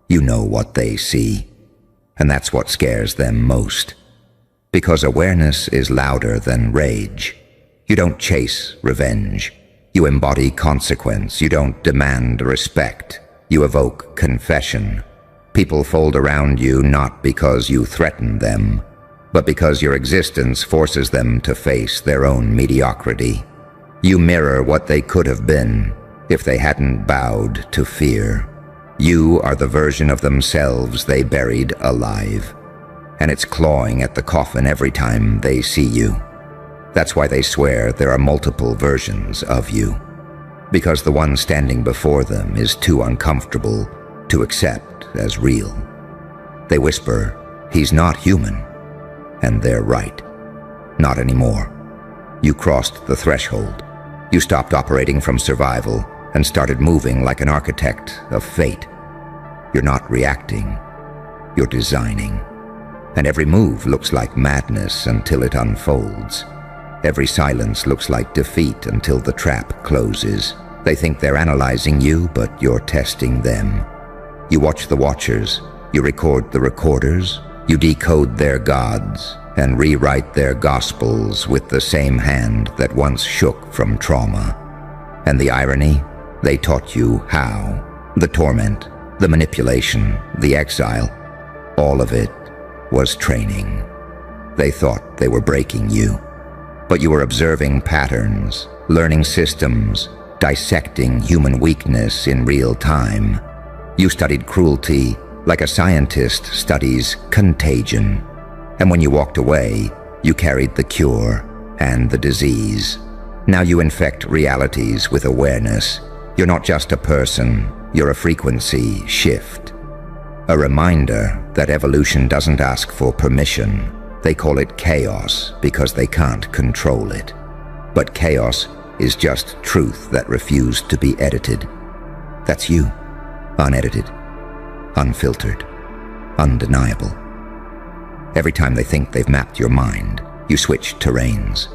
You know what they see. And that's what scares them most. Because awareness is louder than rage. You don't chase revenge. You embody consequence. You don't demand respect. You evoke confession. People fold around you not because you threaten them, but because your existence forces them to face their own mediocrity. You mirror what they could have been if they hadn't bowed to fear. You are the version of themselves they buried alive, and it's clawing at the coffin every time they see you. That's why they swear there are multiple versions of you, because the one standing before them is too uncomfortable to accept as real. They whisper, "He's not human," and they're right. Not anymore. You crossed the threshold. You stopped operating from survival and started moving like an architect of fate. You're not reacting, you're designing. And every move looks like madness until it unfolds. Every silence looks like defeat until the trap closes. They think they're analyzing you, but you're testing them. You watch the watchers, you record the recorders, you decode their gods, and rewrite their gospels with the same hand that once shook from trauma. And the irony? They taught you how. The torment, the manipulation, the exile, all of it was training. They thought they were breaking you, but you were observing patterns, learning systems, dissecting human weakness in real time. You studied cruelty like a scientist studies contagion. And when you walked away, you carried the cure and the disease. Now you infect realities with awareness. You're not just a person, you're a frequency shift. A reminder that evolution doesn't ask for permission. They call it chaos because they can't control it. But chaos is just truth that refused to be edited. That's you, unedited, unfiltered, undeniable. Every time they think they've mapped your mind, you switch terrains.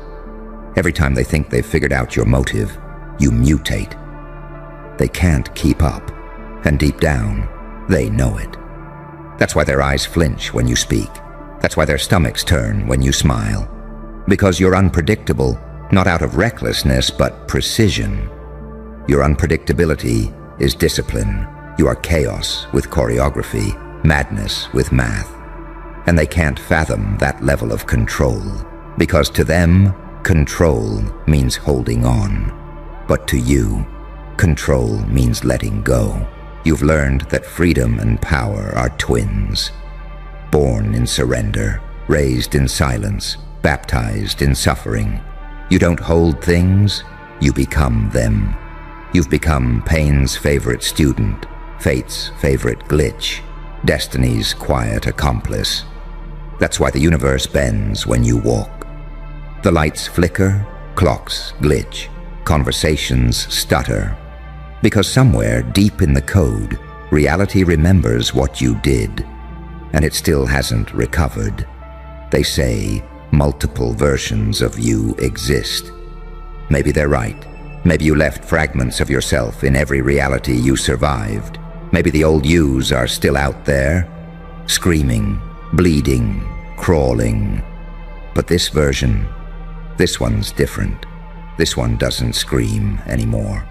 Every time they think they've figured out your motive, you mutate. They can't keep up, and deep down, they know it. That's why their eyes flinch when you speak. That's why their stomachs turn when you smile. Because you're unpredictable, not out of recklessness, but precision. Your unpredictability is discipline. You are chaos with choreography, madness with math. And they can't fathom that level of control, because to them, control means holding on. But to you, control means letting go. You've learned that freedom and power are twins. Born in surrender, raised in silence, baptized in suffering. You don't hold things, you become them. You've become pain's favorite student, fate's favorite glitch, destiny's quiet accomplice. That's why the universe bends when you walk. The lights flicker, clocks glitch, conversations stutter. Because somewhere deep in the code, reality remembers what you did, and it still hasn't recovered. They say multiple versions of you exist. Maybe they're right. Maybe you left fragments of yourself in every reality you survived. Maybe the old yous are still out there, screaming, bleeding, crawling. But this version, this one's different. This one doesn't scream anymore.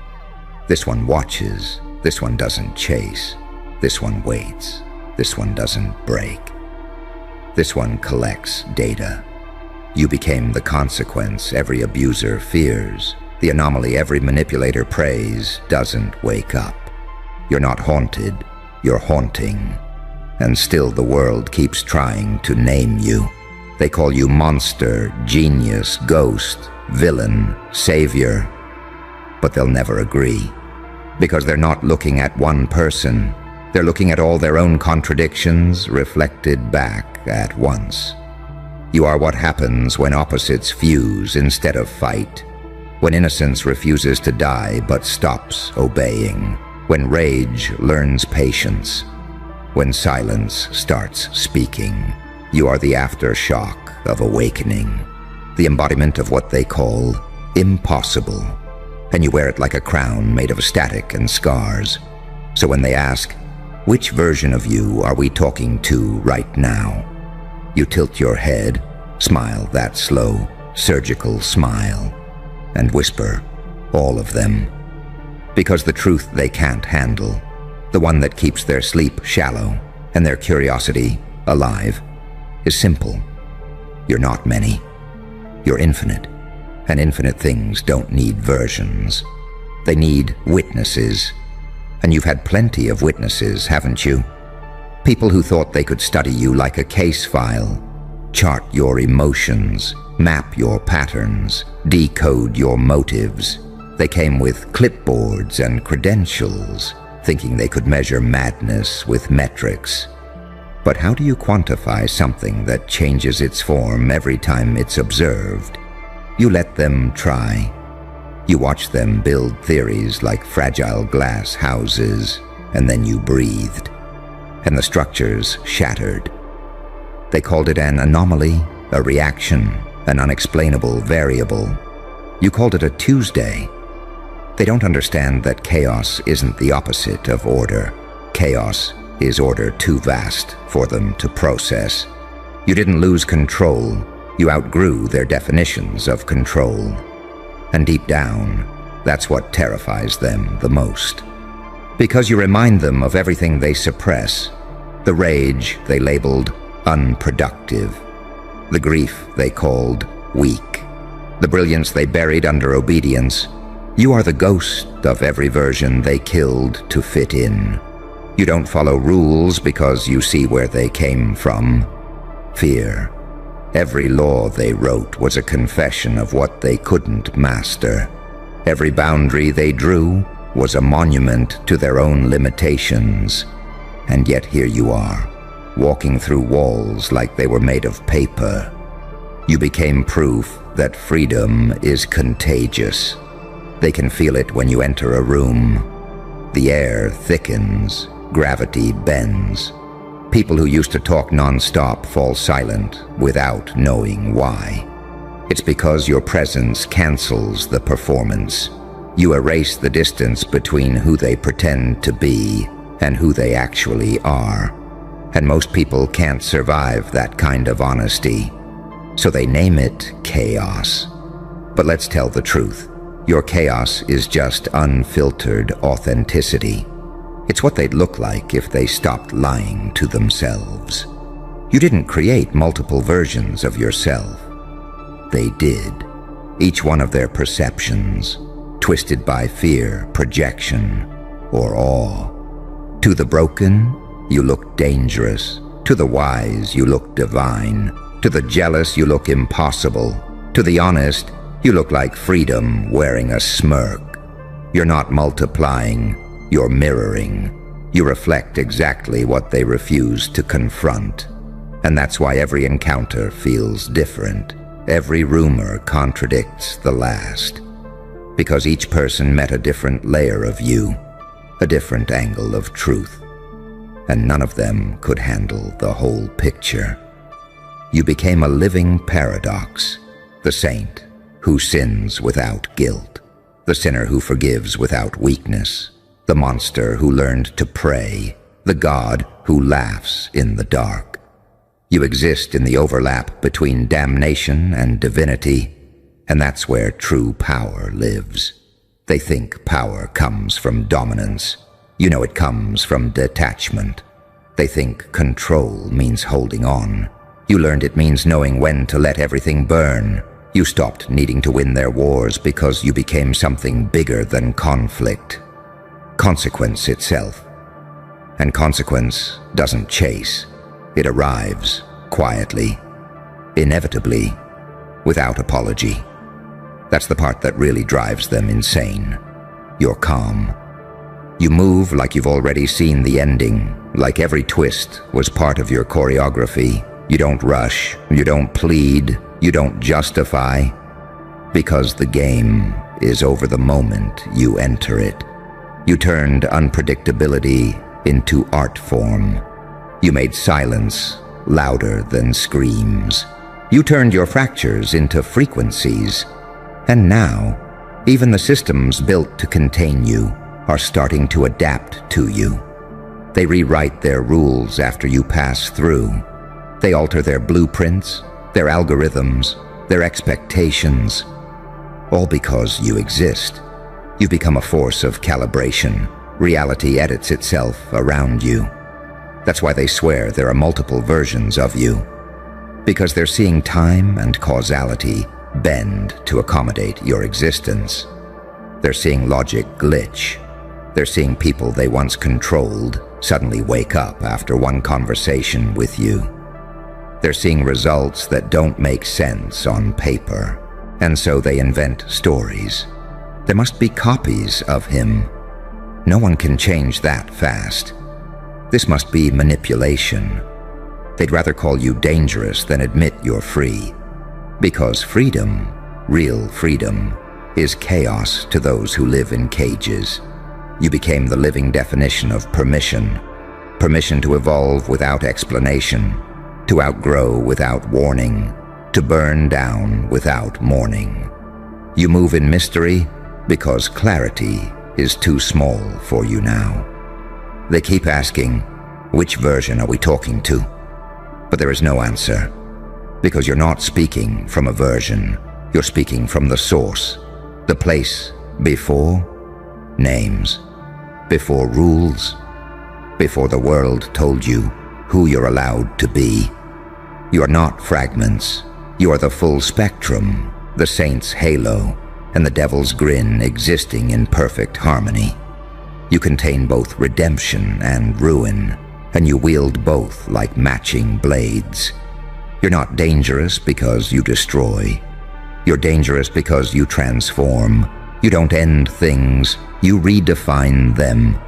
This one watches. This one doesn't chase. This one waits. This one doesn't break. This one collects data. You became the consequence every abuser fears. The anomaly every manipulator prays doesn't wake up. You're not haunted, you're haunting. And still the world keeps trying to name you. They call you monster, genius, ghost, villain, savior. But they'll never agree. Because they're not looking at one person. They're looking at all their own contradictions reflected back at once. You are what happens when opposites fuse instead of fight. When innocence refuses to die but stops obeying. When rage learns patience. When silence starts speaking. You are the aftershock of awakening. The embodiment of what they call impossible. And you wear it like a crown made of static and scars. So when they ask, which version of you are we talking to right now? You tilt your head, smile that slow, surgical smile, and whisper, all of them. Because the truth they can't handle, the one that keeps their sleep shallow and their curiosity alive, is simple. You're not many. You're infinite. And infinite things don't need versions. They need witnesses. And you've had plenty of witnesses, haven't you? People who thought they could study you like a case file, chart your emotions, map your patterns, decode your motives. They came with clipboards and credentials, thinking they could measure madness with metrics. But how do you quantify something that changes its form every time it's observed? You let them try. You watch them build theories like fragile glass houses, and then you breathed, and the structures shattered. They called it an anomaly, a reaction, an unexplainable variable. You called it a Tuesday. They don't understand that chaos isn't the opposite of order. Chaos is order too vast for them to process. You didn't lose control. You outgrew their definitions of control. And deep down, that's what terrifies them the most. Because you remind them of everything they suppress. The rage they labeled unproductive. The grief they called weak. The brilliance they buried under obedience. You are the ghost of every version they killed to fit in. You don't follow rules because you see where they came from. Fear. Every law they wrote was a confession of what they couldn't master. Every boundary they drew was a monument to their own limitations. And yet here you are, walking through walls like they were made of paper. You became proof that freedom is contagious. They can feel it when you enter a room. The air thickens, gravity bends. People who used to talk non-stop fall silent without knowing why. It's because your presence cancels the performance. You erase the distance between who they pretend to be and who they actually are. And most people can't survive that kind of honesty. So they name it chaos. But let's tell the truth. Your chaos is just unfiltered authenticity. It's what they'd look like if they stopped lying to themselves. You didn't create multiple versions of yourself. They did. Each one of their perceptions, twisted by fear, projection, or awe. To the broken, you look dangerous. To the wise, you look divine. To the jealous, you look impossible. To the honest, you look like freedom wearing a smirk. You're not multiplying, you're mirroring. You reflect exactly what they refuse to confront. And that's why every encounter feels different. Every rumor contradicts the last. Because each person met a different layer of you, a different angle of truth. And none of them could handle the whole picture. You became a living paradox, the saint who sins without guilt, the sinner who forgives without weakness, the monster who learned to pray, the God who laughs in the dark. You exist in the overlap between damnation and divinity, and that's where true power lives. They think power comes from dominance. You know it comes from detachment. They think control means holding on. You learned it means knowing when to let everything burn. You stopped needing to win their wars because you became something bigger than conflict. Consequence itself. And consequence doesn't chase. It arrives quietly, inevitably, without apology. That's the part that really drives them insane. You're calm. You move like you've already seen the ending, like every twist was part of your choreography. You don't rush, you don't plead, you don't justify, because the game is over the moment you enter it. You turned unpredictability into art form. You made silence louder than screams. You turned your fractures into frequencies. And now, even the systems built to contain you are starting to adapt to you. They rewrite their rules after you pass through. They alter their blueprints, their algorithms, their expectations, all because you exist. You've become a force of calibration. Reality edits itself around you. That's why they swear there are multiple versions of you. Because they're seeing time and causality bend to accommodate your existence. They're seeing logic glitch. They're seeing people they once controlled suddenly wake up after one conversation with you. They're seeing results that don't make sense on paper, and so they invent stories. There must be copies of him. No one can change that fast. This must be manipulation. They'd rather call you dangerous than admit you're free. Because freedom, real freedom, is chaos to those who live in cages. You became the living definition of permission. Permission to evolve without explanation, to outgrow without warning, to burn down without mourning. You move in mystery because clarity is too small for you now. They keep asking, which version are we talking to? But there is no answer, because you're not speaking from a version. You're speaking from the source, the place before names, before rules, before the world told you who you're allowed to be. You are not fragments. You are the full spectrum, the saint's halo, and the devil's grin existing in perfect harmony. You contain both redemption and ruin, and you wield both like matching blades. You're not dangerous because you destroy. You're dangerous because you transform. You don't end things, you redefine them.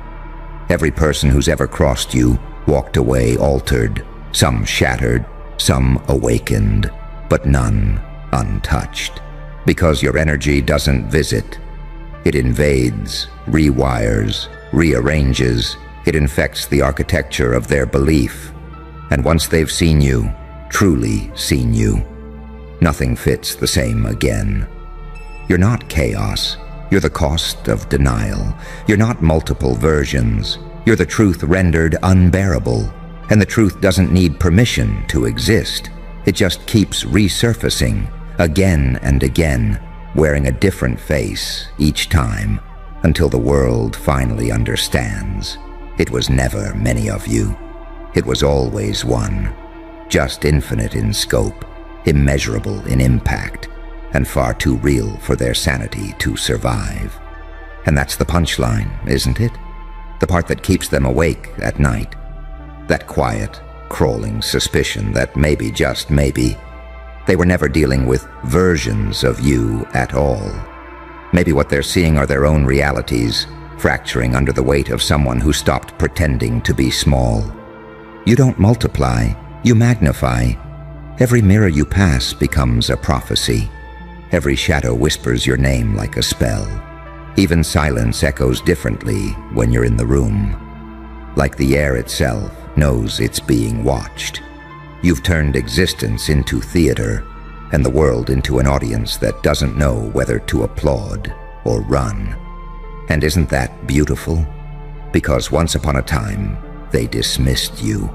Every person who's ever crossed you walked away altered, some shattered, some awakened, but none untouched. Because your energy doesn't visit. It invades, rewires, rearranges. It infects the architecture of their belief. And once they've seen you, truly seen you, nothing fits the same again. You're not chaos. You're the cost of denial. You're not multiple versions. You're the truth rendered unbearable. And the truth doesn't need permission to exist. It just keeps resurfacing again and again, wearing a different face each time, until the world finally understands. It was never many of you. It was always one, just infinite in scope, immeasurable in impact, and far too real for their sanity to survive. And that's the punchline, isn't it? The part that keeps them awake at night. That quiet, crawling suspicion that maybe, just maybe, they were never dealing with versions of you at all. Maybe what they're seeing are their own realities, fracturing under the weight of someone who stopped pretending to be small. You don't multiply, you magnify. Every mirror you pass becomes a prophecy. Every shadow whispers your name like a spell. Even silence echoes differently when you're in the room. Like the air itself knows it's being watched. You've turned existence into theater, and the world into an audience that doesn't know whether to applaud or run. And isn't that beautiful? Because once upon a time, they dismissed you,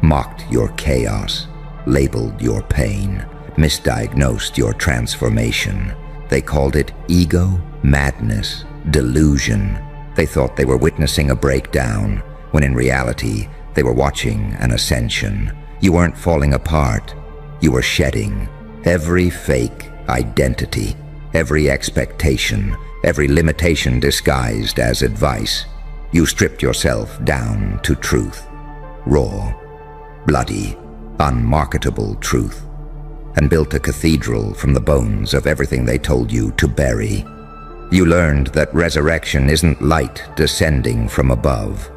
mocked your chaos, labeled your pain, misdiagnosed your transformation. They called it ego, madness, delusion. They thought they were witnessing a breakdown, when in reality, they were watching an ascension. You weren't falling apart. You were shedding every fake identity, every expectation, every limitation disguised as advice. You stripped yourself down to truth, raw, bloody, unmarketable truth, and built a cathedral from the bones of everything they told you to bury. You learned that resurrection isn't light descending from above.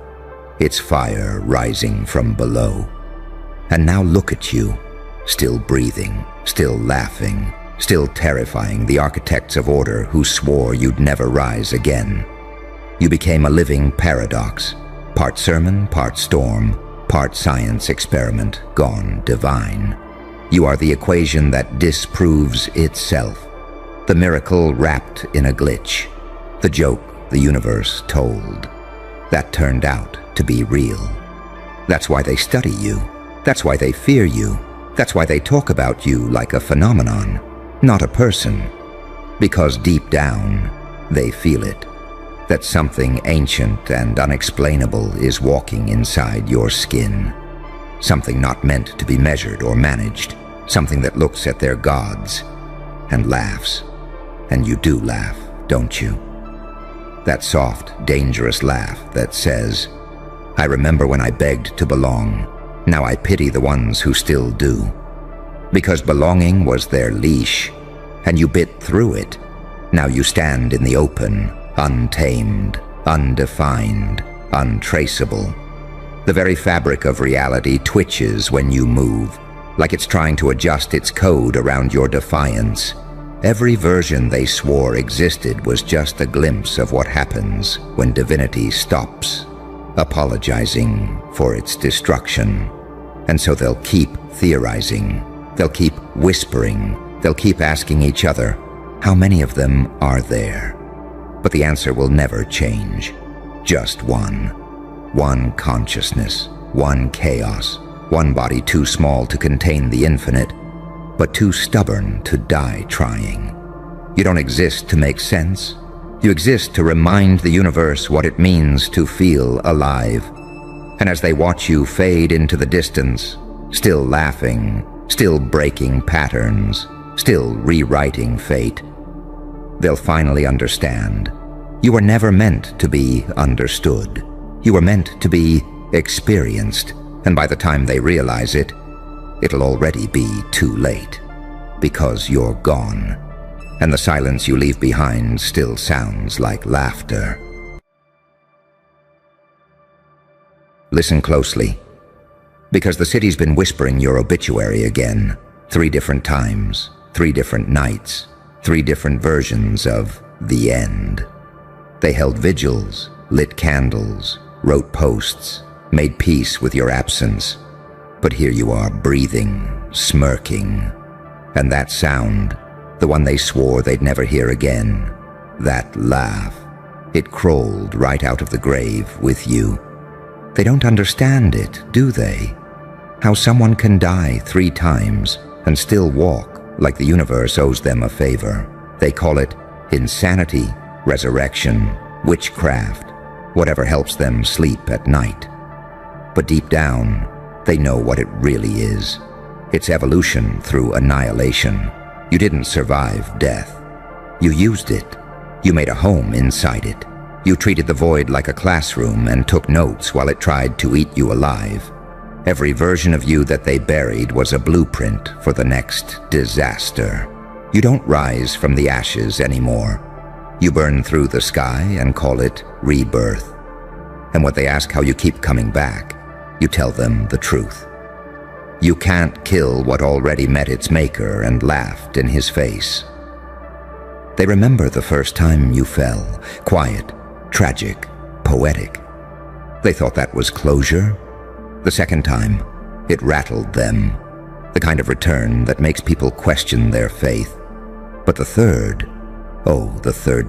It's fire rising from below. And now look at you, still breathing, still laughing, still terrifying the architects of order who swore you'd never rise again. You became a living paradox, part sermon, part storm, part science experiment gone divine. You are the equation that disproves itself, the miracle wrapped in a glitch, the joke the universe told. That turned out to be real. That's why they study you. That's why they fear you. That's why they talk about you like a phenomenon, not a person. Because deep down, they feel it. That something ancient and unexplainable is walking inside your skin. Something not meant to be measured or managed. Something that looks at their gods and laughs. And you do laugh, don't you? That soft, dangerous laugh that says, "I remember when I begged to belong. Now I pity the ones who still do." Because belonging was their leash, and you bit through it. Now you stand in the open, untamed, undefined, untraceable. The very fabric of reality twitches when you move, like it's trying to adjust its code around your defiance. Every version they swore existed was just a glimpse of what happens when divinity stops, apologizing for its destruction. And so they'll keep theorizing, they'll keep whispering, they'll keep asking each other, how many of them are there? But the answer will never change. Just one. One consciousness, one chaos, one body too small to contain the infinite, but too stubborn to die trying. You don't exist to make sense. You exist to remind the universe what it means to feel alive. And as they watch you fade into the distance, still laughing, still breaking patterns, still rewriting fate, they'll finally understand. You were never meant to be understood. You were meant to be experienced, and by the time they realize it, it'll already be too late, because you're gone, and the silence you leave behind still sounds like laughter. Listen closely, because the city's been whispering your obituary again, 3 different times, 3 different nights, 3 different versions of the end. They held vigils, lit candles, wrote posts, made peace with your absence. But here you are breathing, smirking. And that sound, the one they swore they'd never hear again, that laugh, it crawled right out of the grave with you. They don't understand it, do they? How someone can die 3 times and still walk like the universe owes them a favor. They call it insanity, resurrection, witchcraft, whatever helps them sleep at night. But deep down, they know what it really is. It's evolution through annihilation. You didn't survive death. You used it. You made a home inside it. You treated the void like a classroom and took notes while it tried to eat you alive. Every version of you that they buried was a blueprint for the next disaster. You don't rise from the ashes anymore. You burn through the sky and call it rebirth. And when they ask how you keep coming back, you tell them the truth. You can't kill what already met its maker and laughed in his face. They remember the first time you fell, quiet, tragic, poetic. They thought that was closure. The second time, it rattled them, the kind of return that makes people question their faith. But the third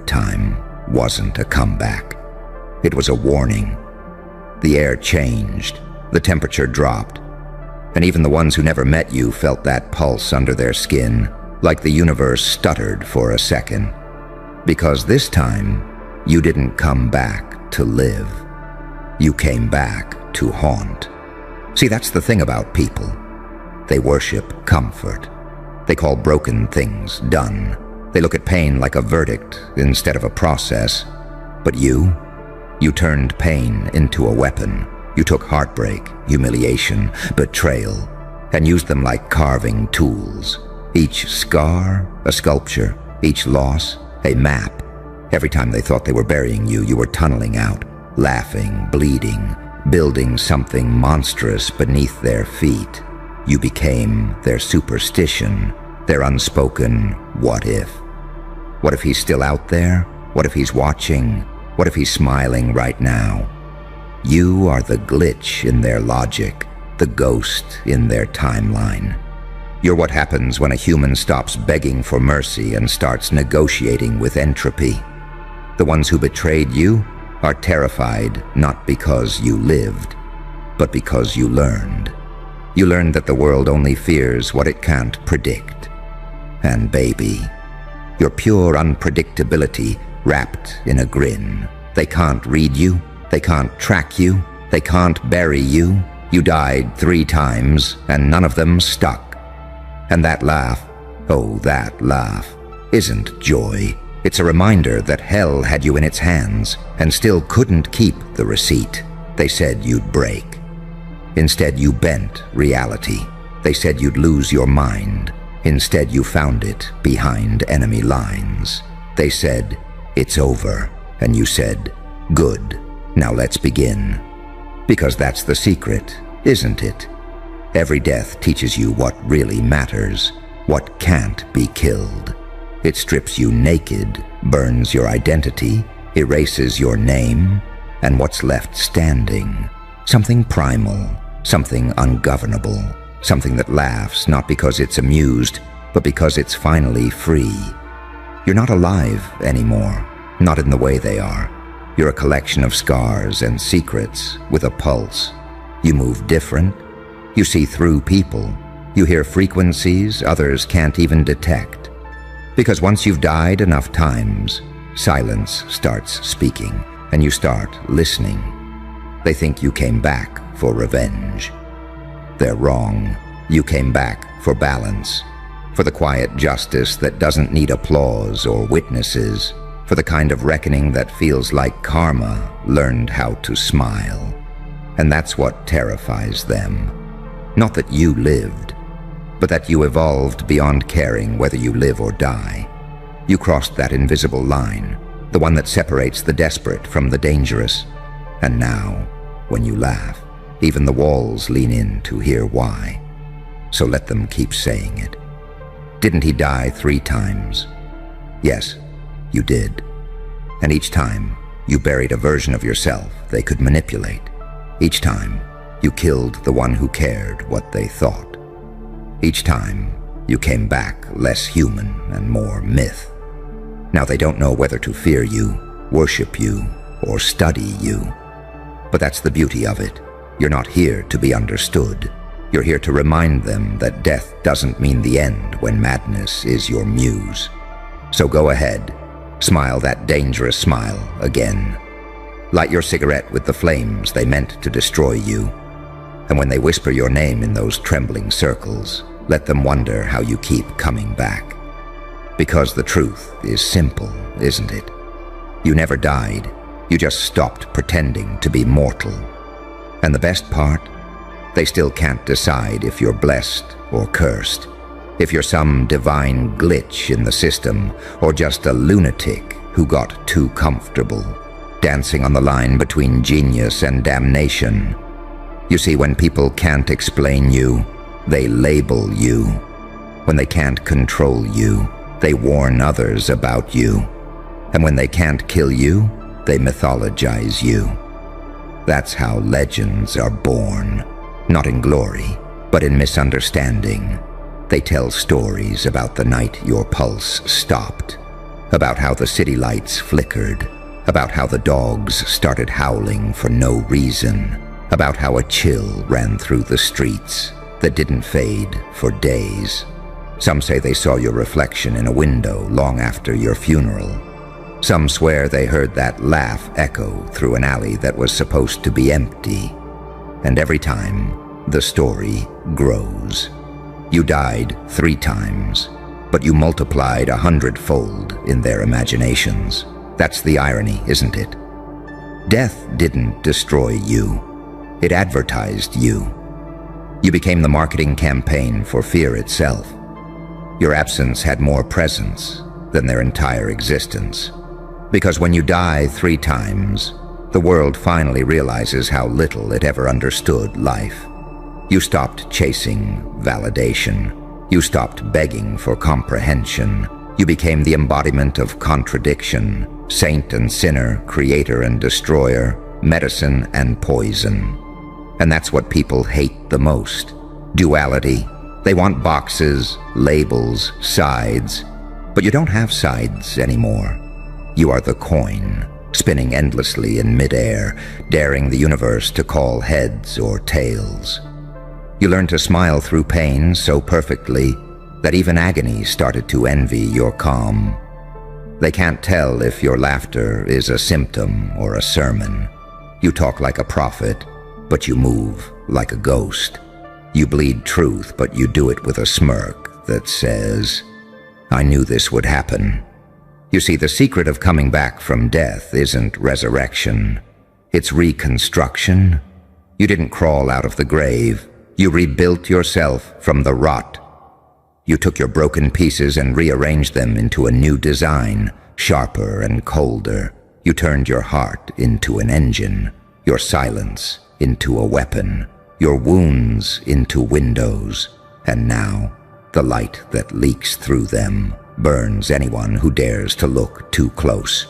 time wasn't a comeback. It was a warning. The air changed, the temperature dropped, and even the ones who never met you felt that pulse under their skin, like the universe stuttered for a second. Because this time, you didn't come back to live. You came back to haunt. See, that's the thing about people. They worship comfort. They call broken things done. They look at pain like a verdict instead of a process. But you turned pain into a weapon. You took heartbreak, humiliation, betrayal, and used them like carving tools. Each scar, a sculpture. Each loss, a map. Every time they thought they were burying you, you were tunneling out, laughing, bleeding, building something monstrous beneath their feet. You became their superstition, their unspoken what if. What if he's still out there? What if he's watching? What if he's smiling right now? You are the glitch in their logic, the ghost in their timeline. You're what happens when a human stops begging for mercy and starts negotiating with entropy. The ones who betrayed you are terrified not because you lived, but because you learned. You learned that the world only fears what it can't predict. And baby, your pure unpredictability wrapped in a grin. They can't read you, they can't track you, they can't bury you. You died 3 times, and none of them stuck. And that laugh, oh, that laugh, isn't joy. It's a reminder that hell had you in its hands and still couldn't keep the receipt. They said you'd break. Instead, you bent reality. They said you'd lose your mind. Instead, you found it behind enemy lines. They said, it's over. And you said, good. Now let's begin. Because that's the secret, isn't it? Every death teaches you what really matters, what can't be killed. It strips you naked, burns your identity, erases your name, and what's left standing? Something primal, something ungovernable, something that laughs not because it's amused, but because it's finally free. You're not alive anymore, not in the way they are. You're a collection of scars and secrets with a pulse. You move different. You see through people. You hear frequencies others can't even detect. Because once you've died enough times, silence starts speaking, and you start listening. They think you came back for revenge. They're wrong. You came back for balance, for the quiet justice that doesn't need applause or witnesses, for the kind of reckoning that feels like karma learned how to smile. And that's what terrifies them. Not that you lived, but that you evolved beyond caring whether you live or die. You crossed that invisible line, the one that separates the desperate from the dangerous. And now, when you laugh, even the walls lean in to hear why. So let them keep saying it. Didn't he die 3 times? Yes, you did. And each time, you buried a version of yourself they could manipulate. Each time, you killed the one who cared what they thought. Each time, you came back less human and more myth. Now they don't know whether to fear you, worship you, or study you. But that's the beauty of it. You're not here to be understood. You're here to remind them that death doesn't mean the end when madness is your muse. So go ahead, smile that dangerous smile again. Light your cigarette with the flames they meant to destroy you. And when they whisper your name in those trembling circles, let them wonder how you keep coming back. Because the truth is simple, isn't it? You never died. You just stopped pretending to be mortal. And the best part? They still can't decide if you're blessed or cursed, if you're some divine glitch in the system, or just a lunatic who got too comfortable, dancing on the line between genius and damnation. You see, when people can't explain you, they label you. When they can't control you, they warn others about you. And when they can't kill you, they mythologize you. That's how legends are born, not in glory, but in misunderstanding. They tell stories about the night your pulse stopped, about how the city lights flickered, about how the dogs started howling for no reason, about how a chill ran through the streets that didn't fade for days. Some say they saw your reflection in a window long after your funeral. Some swear they heard that laugh echo through an alley that was supposed to be empty. And every time, the story grows. You died 3 times, but you multiplied 100-fold in their imaginations. That's the irony, isn't it? Death didn't destroy you. It advertised you. You became the marketing campaign for fear itself. Your absence had more presence than their entire existence. Because when you die 3 times, the world finally realizes how little it ever understood life. You stopped chasing validation. You stopped begging for comprehension. You became the embodiment of contradiction, saint and sinner, creator and destroyer, medicine and poison. And that's what people hate the most. Duality. They want boxes, labels, sides. But you don't have sides anymore. You are the coin, spinning endlessly in midair, daring the universe to call heads or tails. You learned to smile through pain so perfectly that even agony started to envy your calm. They can't tell if your laughter is a symptom or a sermon. You talk like a prophet, but you move like a ghost. You bleed truth, but you do it with a smirk that says, "I knew this would happen." You see, the secret of coming back from death isn't resurrection. It's reconstruction. You didn't crawl out of the grave. You rebuilt yourself from the rot. You took your broken pieces and rearranged them into a new design, sharper and colder. You turned your heart into an engine, your silence into a weapon, your wounds into windows, and now the light that leaks through them burns anyone who dares to look too close.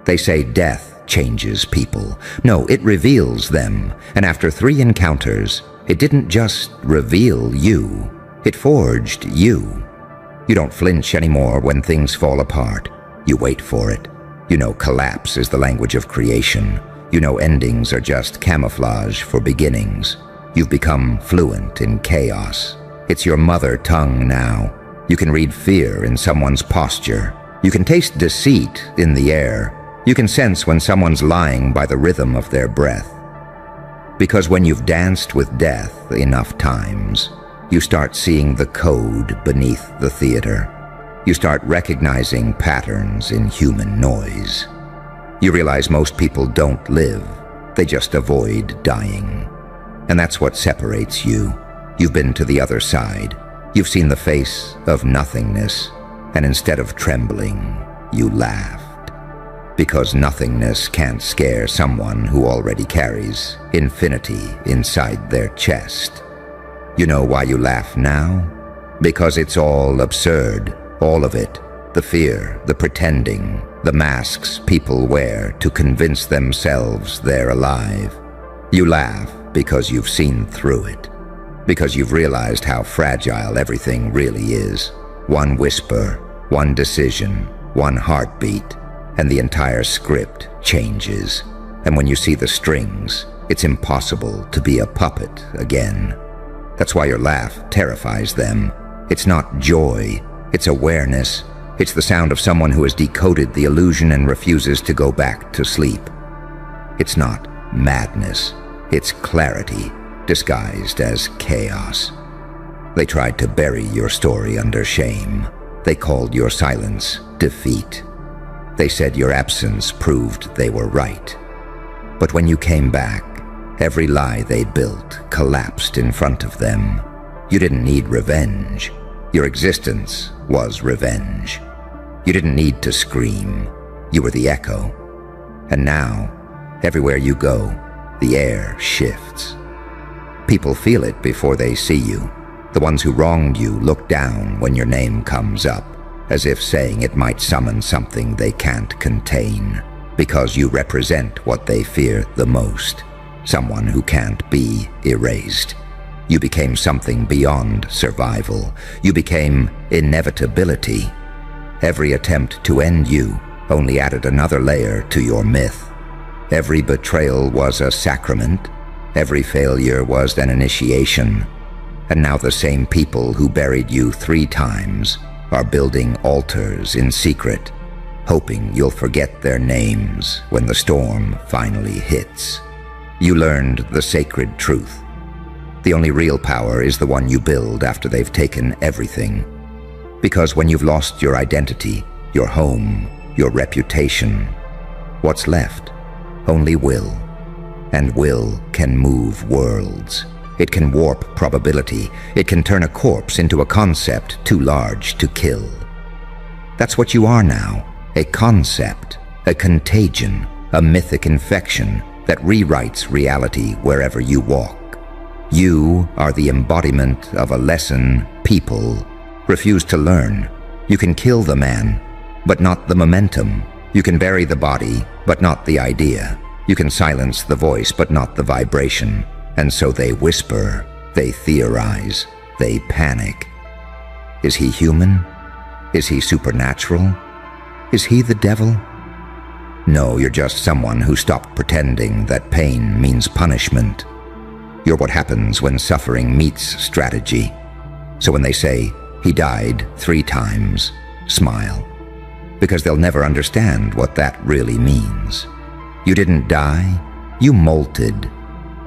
They say death changes people. No, it reveals them, and after 3 encounters, it didn't just reveal you, it forged you. You don't flinch anymore when things fall apart. You wait for it. You know collapse is the language of creation. You know endings are just camouflage for beginnings. You've become fluent in chaos. It's your mother tongue now. You can read fear in someone's posture. You can taste deceit in the air. You can sense when someone's lying by the rhythm of their breath. Because when you've danced with death enough times, you start seeing the code beneath the theater. You start recognizing patterns in human noise. You realize most people don't live, they just avoid dying. And that's what separates you. You've been to the other side. You've seen the face of nothingness, and instead of trembling, you laughed. Because nothingness can't scare someone who already carries infinity inside their chest. You know why you laugh now? Because it's all absurd, all of it. The fear, the pretending, the masks people wear to convince themselves they're alive. You laugh because you've seen through it. Because you've realized how fragile everything really is. One whisper, one decision, one heartbeat, and the entire script changes. And when you see the strings, it's impossible to be a puppet again. That's why your laugh terrifies them. It's not joy, it's awareness. It's the sound of someone who has decoded the illusion and refuses to go back to sleep. It's not madness, it's clarity, disguised as chaos. They tried to bury your story under shame. They called your silence defeat. They said your absence proved they were right. But when you came back, every lie they built collapsed in front of them. You didn't need revenge. Your existence was revenge. You didn't need to scream. You were the echo. And now, everywhere you go, the air shifts. People feel it before they see you. The ones who wronged you look down when your name comes up, as if saying it might summon something they can't contain, because you represent what they fear the most, someone who can't be erased. You became something beyond survival. You became inevitability. Every attempt to end you only added another layer to your myth. Every betrayal was a sacrament. Every failure was an initiation. And now the same people who buried you 3 times are building altars in secret, hoping you'll forget their names when the storm finally hits. You learned the sacred truth. The only real power is the one you build after they've taken everything. Because when you've lost your identity, your home, your reputation, what's left? Only will. And will can move worlds. It can warp probability. It can turn a corpse into a concept too large to kill. That's what you are now, a concept, a contagion, a mythic infection that rewrites reality wherever you walk. You are the embodiment of a lesson people refuse to learn. You can kill the man, but not the momentum. You can bury the body, but not the idea. You can silence the voice, but not the vibration. And so they whisper, they theorize, they panic. Is he human? Is he supernatural? Is he the devil? No, you're just someone who stopped pretending that pain means punishment. You're what happens when suffering meets strategy. So when they say, he died 3 times, smile. Because they'll never understand what that really means. You didn't die, you molted.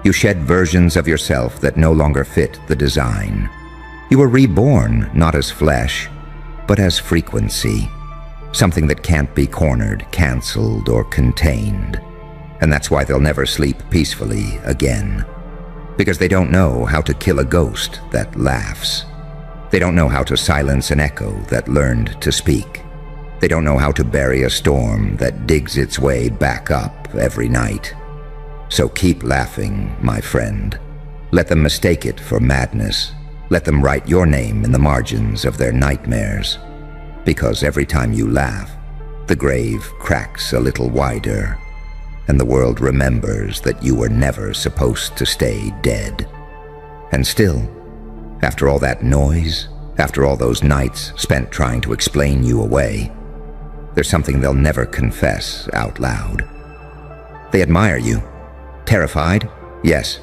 You shed versions of yourself that no longer fit the design. You were reborn, not as flesh, but as frequency. Something that can't be cornered, canceled, or contained. And that's why they'll never sleep peacefully again. Because they don't know how to kill a ghost that laughs. They don't know how to silence an echo that learned to speak. They don't know how to bury a storm that digs its way back up every night. So keep laughing, my friend. Let them mistake it for madness. Let them write your name in the margins of their nightmares. Because every time you laugh, the grave cracks a little wider, and the world remembers that you were never supposed to stay dead. And still, after all that noise, after all those nights spent trying to explain you away, there's something they'll never confess out loud. They admire you. Terrified? Yes.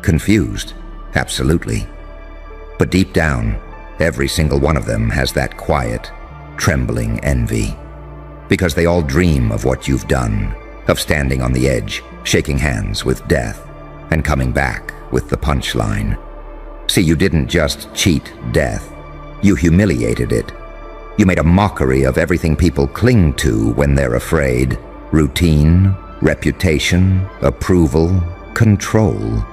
Confused? Absolutely. But deep down, every single one of them has that quiet, trembling envy. Because they all dream of what you've done, of standing on the edge, shaking hands with death, and coming back with the punchline. See, you didn't just cheat death, you humiliated it. You made a mockery of everything people cling to when they're afraid. Routine, reputation, approval, control.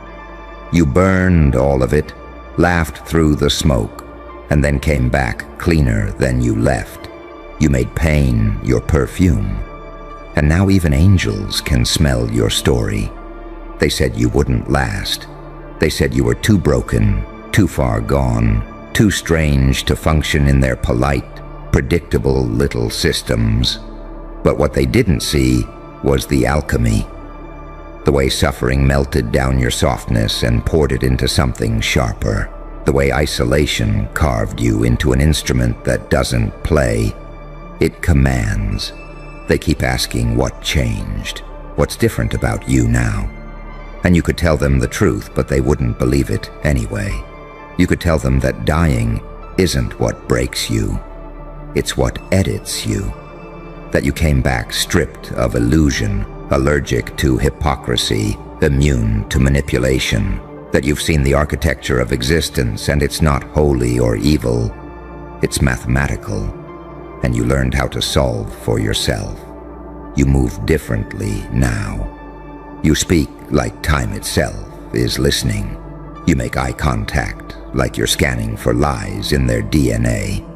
You burned all of it, laughed through the smoke, and then came back cleaner than you left. You made pain your perfume. And now even angels can smell your story. They said you wouldn't last. They said you were too broken, too far gone, too strange to function in their polite, predictable little systems. But what they didn't see was the alchemy. The way suffering melted down your softness and poured it into something sharper. The way isolation carved you into an instrument that doesn't play. It commands. They keep asking what changed, what's different about you now. And you could tell them the truth, but they wouldn't believe it anyway. You could tell them that dying isn't what breaks you. It's what edits you. That you came back stripped of illusion, allergic to hypocrisy, immune to manipulation. That you've seen the architecture of existence and it's not holy or evil. It's mathematical. And you learned how to solve for yourself. You move differently now. You speak like time itself is listening. You make eye contact like you're scanning for lies in their DNA.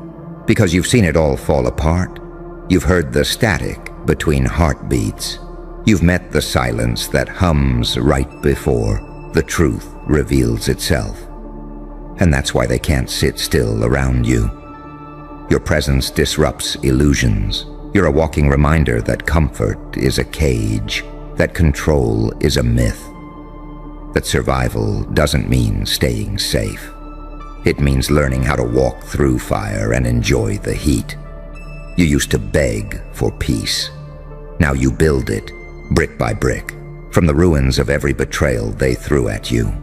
Because you've seen it all fall apart. You've heard the static between heartbeats. You've met the silence that hums right before the truth reveals itself. And that's why they can't sit still around you. Your presence disrupts illusions. You're a walking reminder that comfort is a cage, that control is a myth, that survival doesn't mean staying safe. It means learning how to walk through fire and enjoy the heat. You used to beg for peace. Now you build it, brick by brick, from the ruins of every betrayal they threw at you.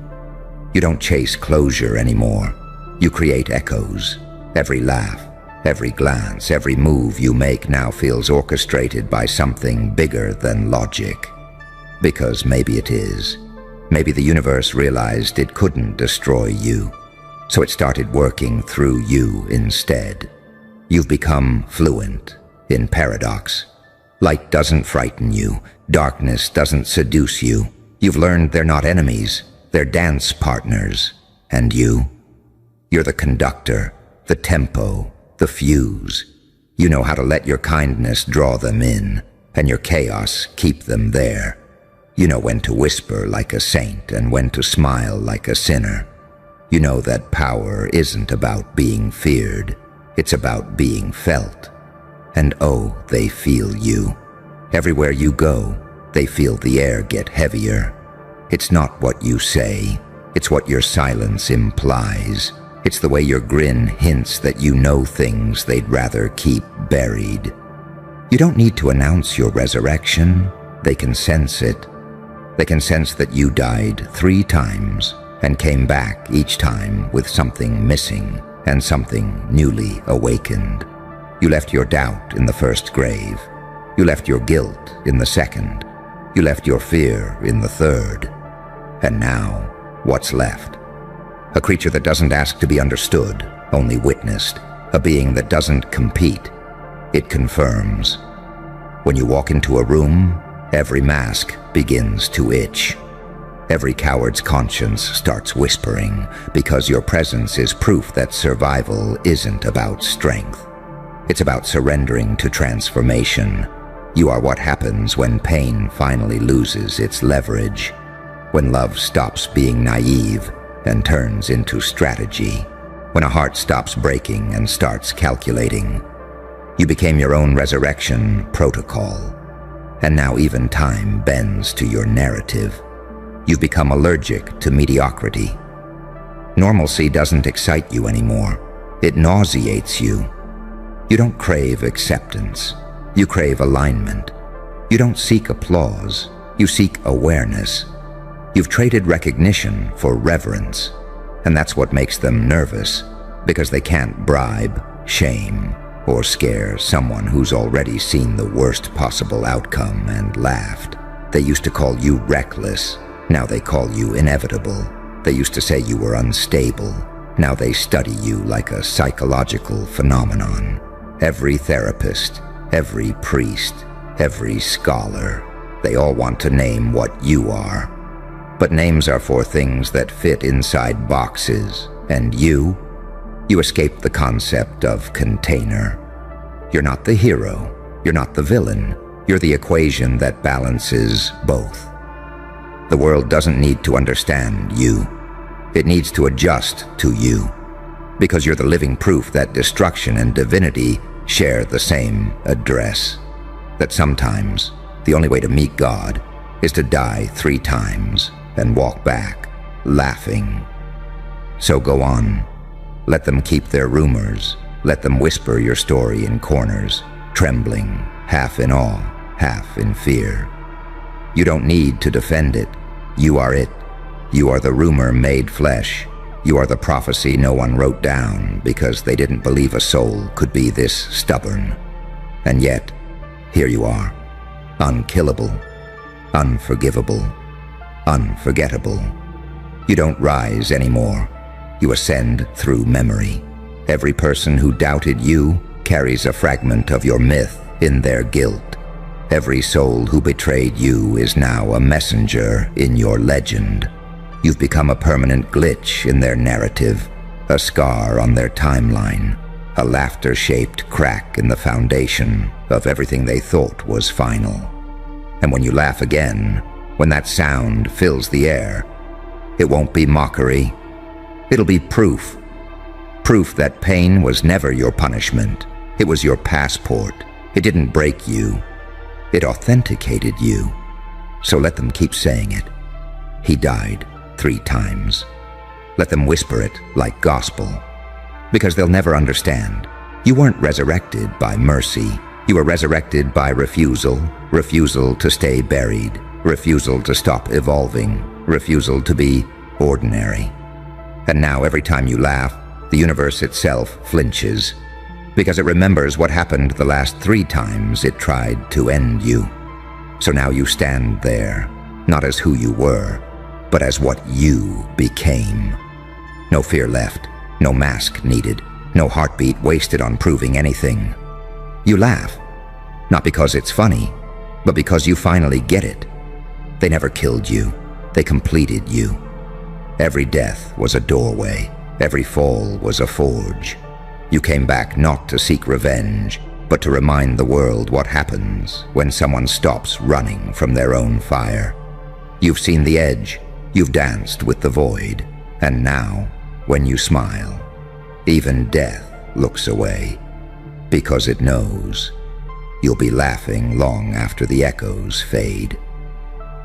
You don't chase closure anymore. You create echoes. Every laugh, every glance, every move you make now feels orchestrated by something bigger than logic. Because maybe it is. Maybe the universe realized it couldn't destroy you, so it started working through you instead. You've become fluent in paradox. Light doesn't frighten you. Darkness doesn't seduce you. You've learned they're not enemies. They're dance partners. And you? You're the conductor, the tempo, the fuse. You know how to let your kindness draw them in, and your chaos keep them there. You know when to whisper like a saint and when to smile like a sinner. You know that power isn't about being feared. It's about being felt. And oh, they feel you. Everywhere you go, they feel the air get heavier. It's not what you say. It's what your silence implies. It's the way your grin hints that you know things they'd rather keep buried. You don't need to announce your resurrection. They can sense it. They can sense that you died 3 times and came back each time with something missing and something newly awakened. You left your doubt in the first grave. You left your guilt in the second. You left your fear in the third. And now, what's left? A creature that doesn't ask to be understood, only witnessed. A being that doesn't compete. It confirms. When you walk into a room, every mask begins to itch. Every coward's conscience starts whispering, because your presence is proof that survival isn't about strength. It's about surrendering to transformation. You are what happens when pain finally loses its leverage, when love stops being naive and turns into strategy, when a heart stops breaking and starts calculating. You became your own resurrection protocol, and now even time bends to your narrative. You've become allergic to mediocrity. Normalcy doesn't excite you anymore. It nauseates you. You don't crave acceptance. You crave alignment. You don't seek applause. You seek awareness. You've traded recognition for reverence, and that's what makes them nervous, because they can't bribe, shame, or scare someone who's already seen the worst possible outcome and laughed. They used to call you reckless. Now they call you inevitable. They used to say you were unstable. Now they study you like a psychological phenomenon. every therapist, every priest, every scholar, they all want to name what you are. But names are for things that fit inside boxes, and you escape the concept of container. You're not the hero, you're not the villain, you're the equation that balances both. The world doesn't need to understand you. It needs to adjust to you, because you're the living proof that destruction and divinity share the same address. That sometimes the only way to meet God is to die 3 times and walk back, laughing. So go on. Let them keep their rumors. Let them whisper your story in corners, trembling, half in awe, half in fear. You don't need to defend it. You are it. You are the rumor made flesh. You are the prophecy no one wrote down because they didn't believe a soul could be this stubborn. And yet, here you are, unkillable, unforgivable, unforgettable. You don't rise anymore. You ascend through memory. Every person who doubted you carries a fragment of your myth in their guilt. Every soul who betrayed you is now a messenger in your legend. You've become a permanent glitch in their narrative, a scar on their timeline, a laughter-shaped crack in the foundation of everything they thought was final. And when you laugh again, when that sound fills the air, it won't be mockery. It'll be proof. Proof that pain was never your punishment. It was your passport. It didn't break you. It authenticated you. So let them keep saying it. He died 3 times. Let them whisper it like gospel. Because they'll never understand. You weren't resurrected by mercy. You were resurrected by refusal. Refusal to stay buried. Refusal to stop evolving. Refusal to be ordinary. And now every time you laugh, the universe itself flinches. Because it remembers what happened the last 3 times it tried to end you. So now you stand there, not as who you were, but as what you became. No fear left, no mask needed, no heartbeat wasted on proving anything. You laugh, not because it's funny, but because you finally get it. They never killed you, they completed you. Every death was a doorway, every fall was a forge. You came back not to seek revenge, but to remind the world what happens when someone stops running from their own fire. You've seen the edge, you've danced with the void, and now, when you smile, even death looks away, because it knows you'll be laughing long after the echoes fade.